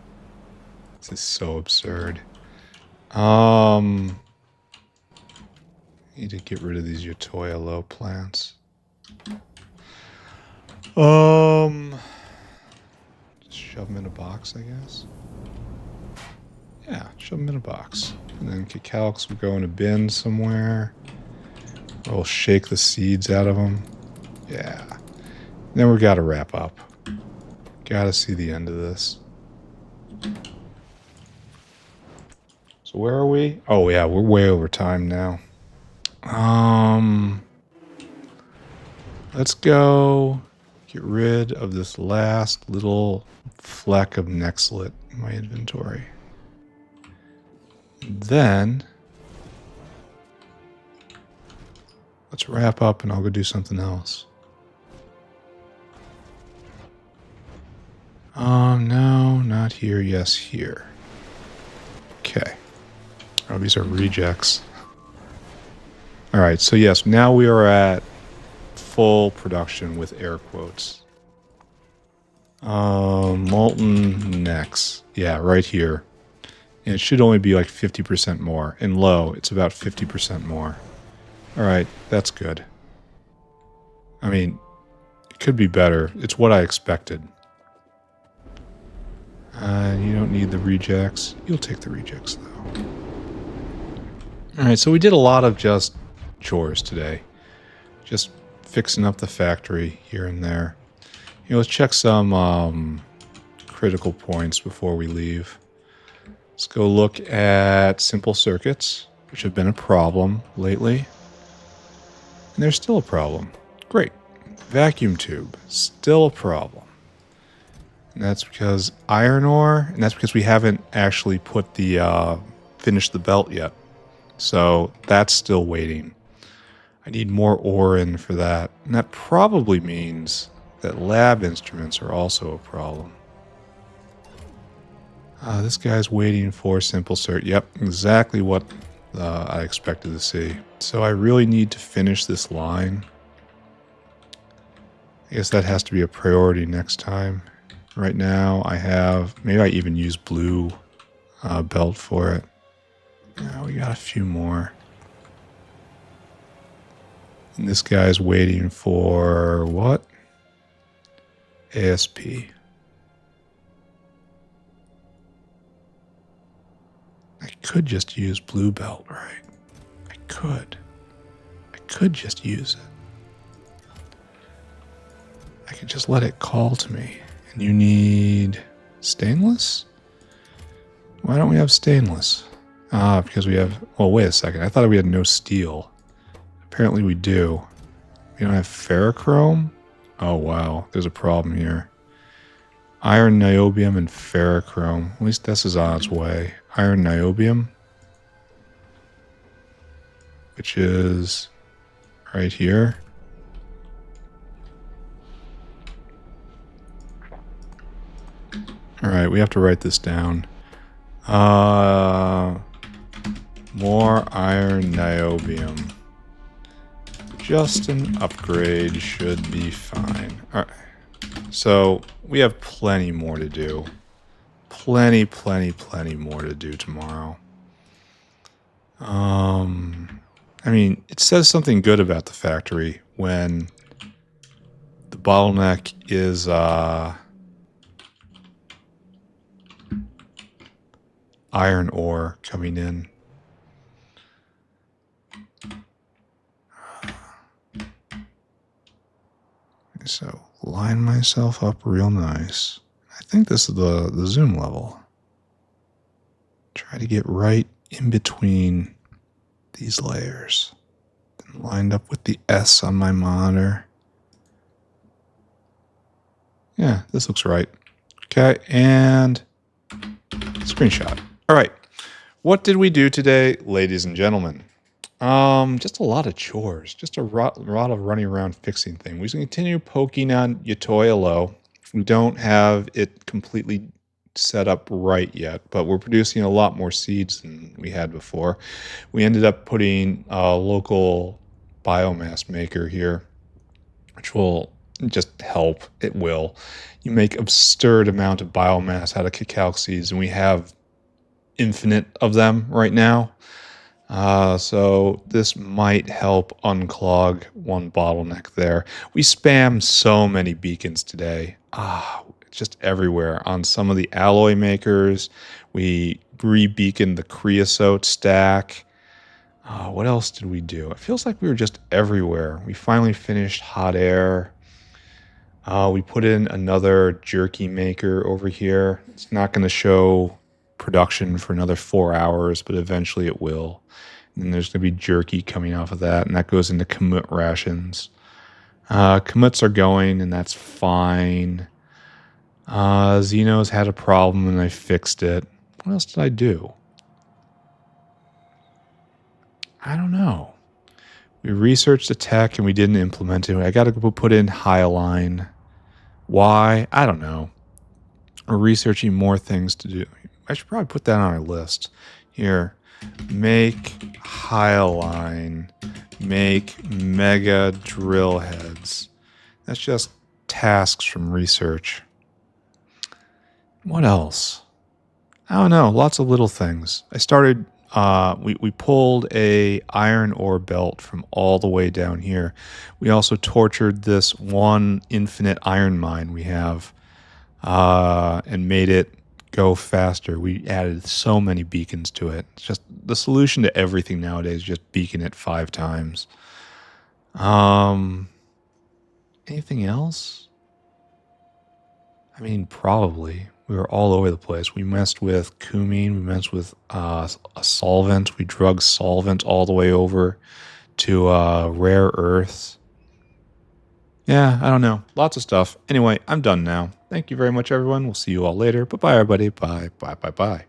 This is so absurd. Need to get rid of these Utoya low plants. Just shove them in a box, I guess. Yeah, shove them in a box. And then Cacalyx will go in a bin somewhere. Or we'll shake the seeds out of them. Yeah. Then we gotta wrap up. Gotta see the end of this. So where are we? Oh yeah, we're way over time now. Let's go get rid of this last little fleck of Nexelit in my inventory. Then let's wrap up and I'll go do something else. No, not here. Yes, here. Okay. Oh, these are rejects. All right, so yes, now we are at full production with air quotes. Molten Nex. Yeah, right here. And it should only be like 50% more. And low, it's about 50% more. All right, that's good. I mean, it could be better. It's what I expected. You don't need the rejects. You'll take the rejects, though. All right, so we did a lot of just chores today. Just fixing up the factory here and there. You know, let's check some critical points before we leave. Let's go look at simple circuits, which have been a problem lately. And they're still a problem. Great. Vacuum tube, still a problem. And that's because iron ore, and that's because we haven't actually put the, finished the belt yet. So that's still waiting. I need more ore in for that. And that probably means that lab instruments are also a problem. This guy's waiting for simple cert. Yep, exactly what I expected to see. So I really need to finish this line. I guess that has to be a priority next time. Right now I have, maybe I even use blue belt for it. Yeah, we got a few more. And this guy's waiting for what? ASP. I could just use blue belt, right? I could just use it. I could just let it call to me. And you need stainless? Why don't we have stainless? Because we have, well, wait a second. I thought we had no steel. Apparently we do. We don't have ferrochrome? Oh, wow. There's a problem here. Iron, niobium, and ferrochrome. At least this is on its way. Iron, niobium. Which is right here. Alright, we have to write this down. More iron, niobium. Just an upgrade should be fine. Alright. So, we have plenty more to do. Plenty more to do tomorrow. I mean, it says something good about the factory when the bottleneck is, iron ore coming in. So line myself up real nice. I think this is the zoom level. Try to get right in between these layers. Lined up with the S on my monitor. Yeah, this looks right. Okay, and screenshot. All right. What did we do today, ladies and gentlemen? Just a lot of chores. Just a lot of running around fixing things. We continue poking on Utoyalo. We don't have it completely set up right yet, but we're producing a lot more seeds than we had before. We ended up putting a local biomass maker here, which will just help. It will. You make absurd amount of biomass out of cacao seeds, and we have infinite of them right now. So this might help unclog one bottleneck there. We spam so many beacons today. Just everywhere. On some of the alloy makers, we re-beaconed the creosote stack. What else did we do? It feels like we were just everywhere. We finally finished hot air. We put in another jerky maker over here. It's not going to show production for another 4 hours, but eventually it will. And there's going to be jerky coming off of that, and that goes into kamut rations. Kamuts are going, and that's fine. Xenos had a problem, and I fixed it. What else did I do? I don't know. We researched the tech, and we didn't implement it. I got to go put in hyaline. Why? I don't know. We're researching more things to do. I should probably put that on our list. Here, make hyaline, make mega drill heads. That's just tasks from research. What else? I don't know. Lots of little things. I started. We pulled a iron ore belt from all the way down here. We also tortured this one infinite iron mine we have, and made it go faster. We added so many beacons to it. It's just the solution to everything nowadays. Just beacon it 5 times. Anything else? I mean, probably. We were all over the place. We messed with cumene. We messed with a solvent. We drug solvent all the way over to rare earths. Yeah, I don't know. Lots of stuff. Anyway, I'm done now. Thank you very much, everyone. We'll see you all later. Bye-bye, everybody. Bye, bye, bye, bye.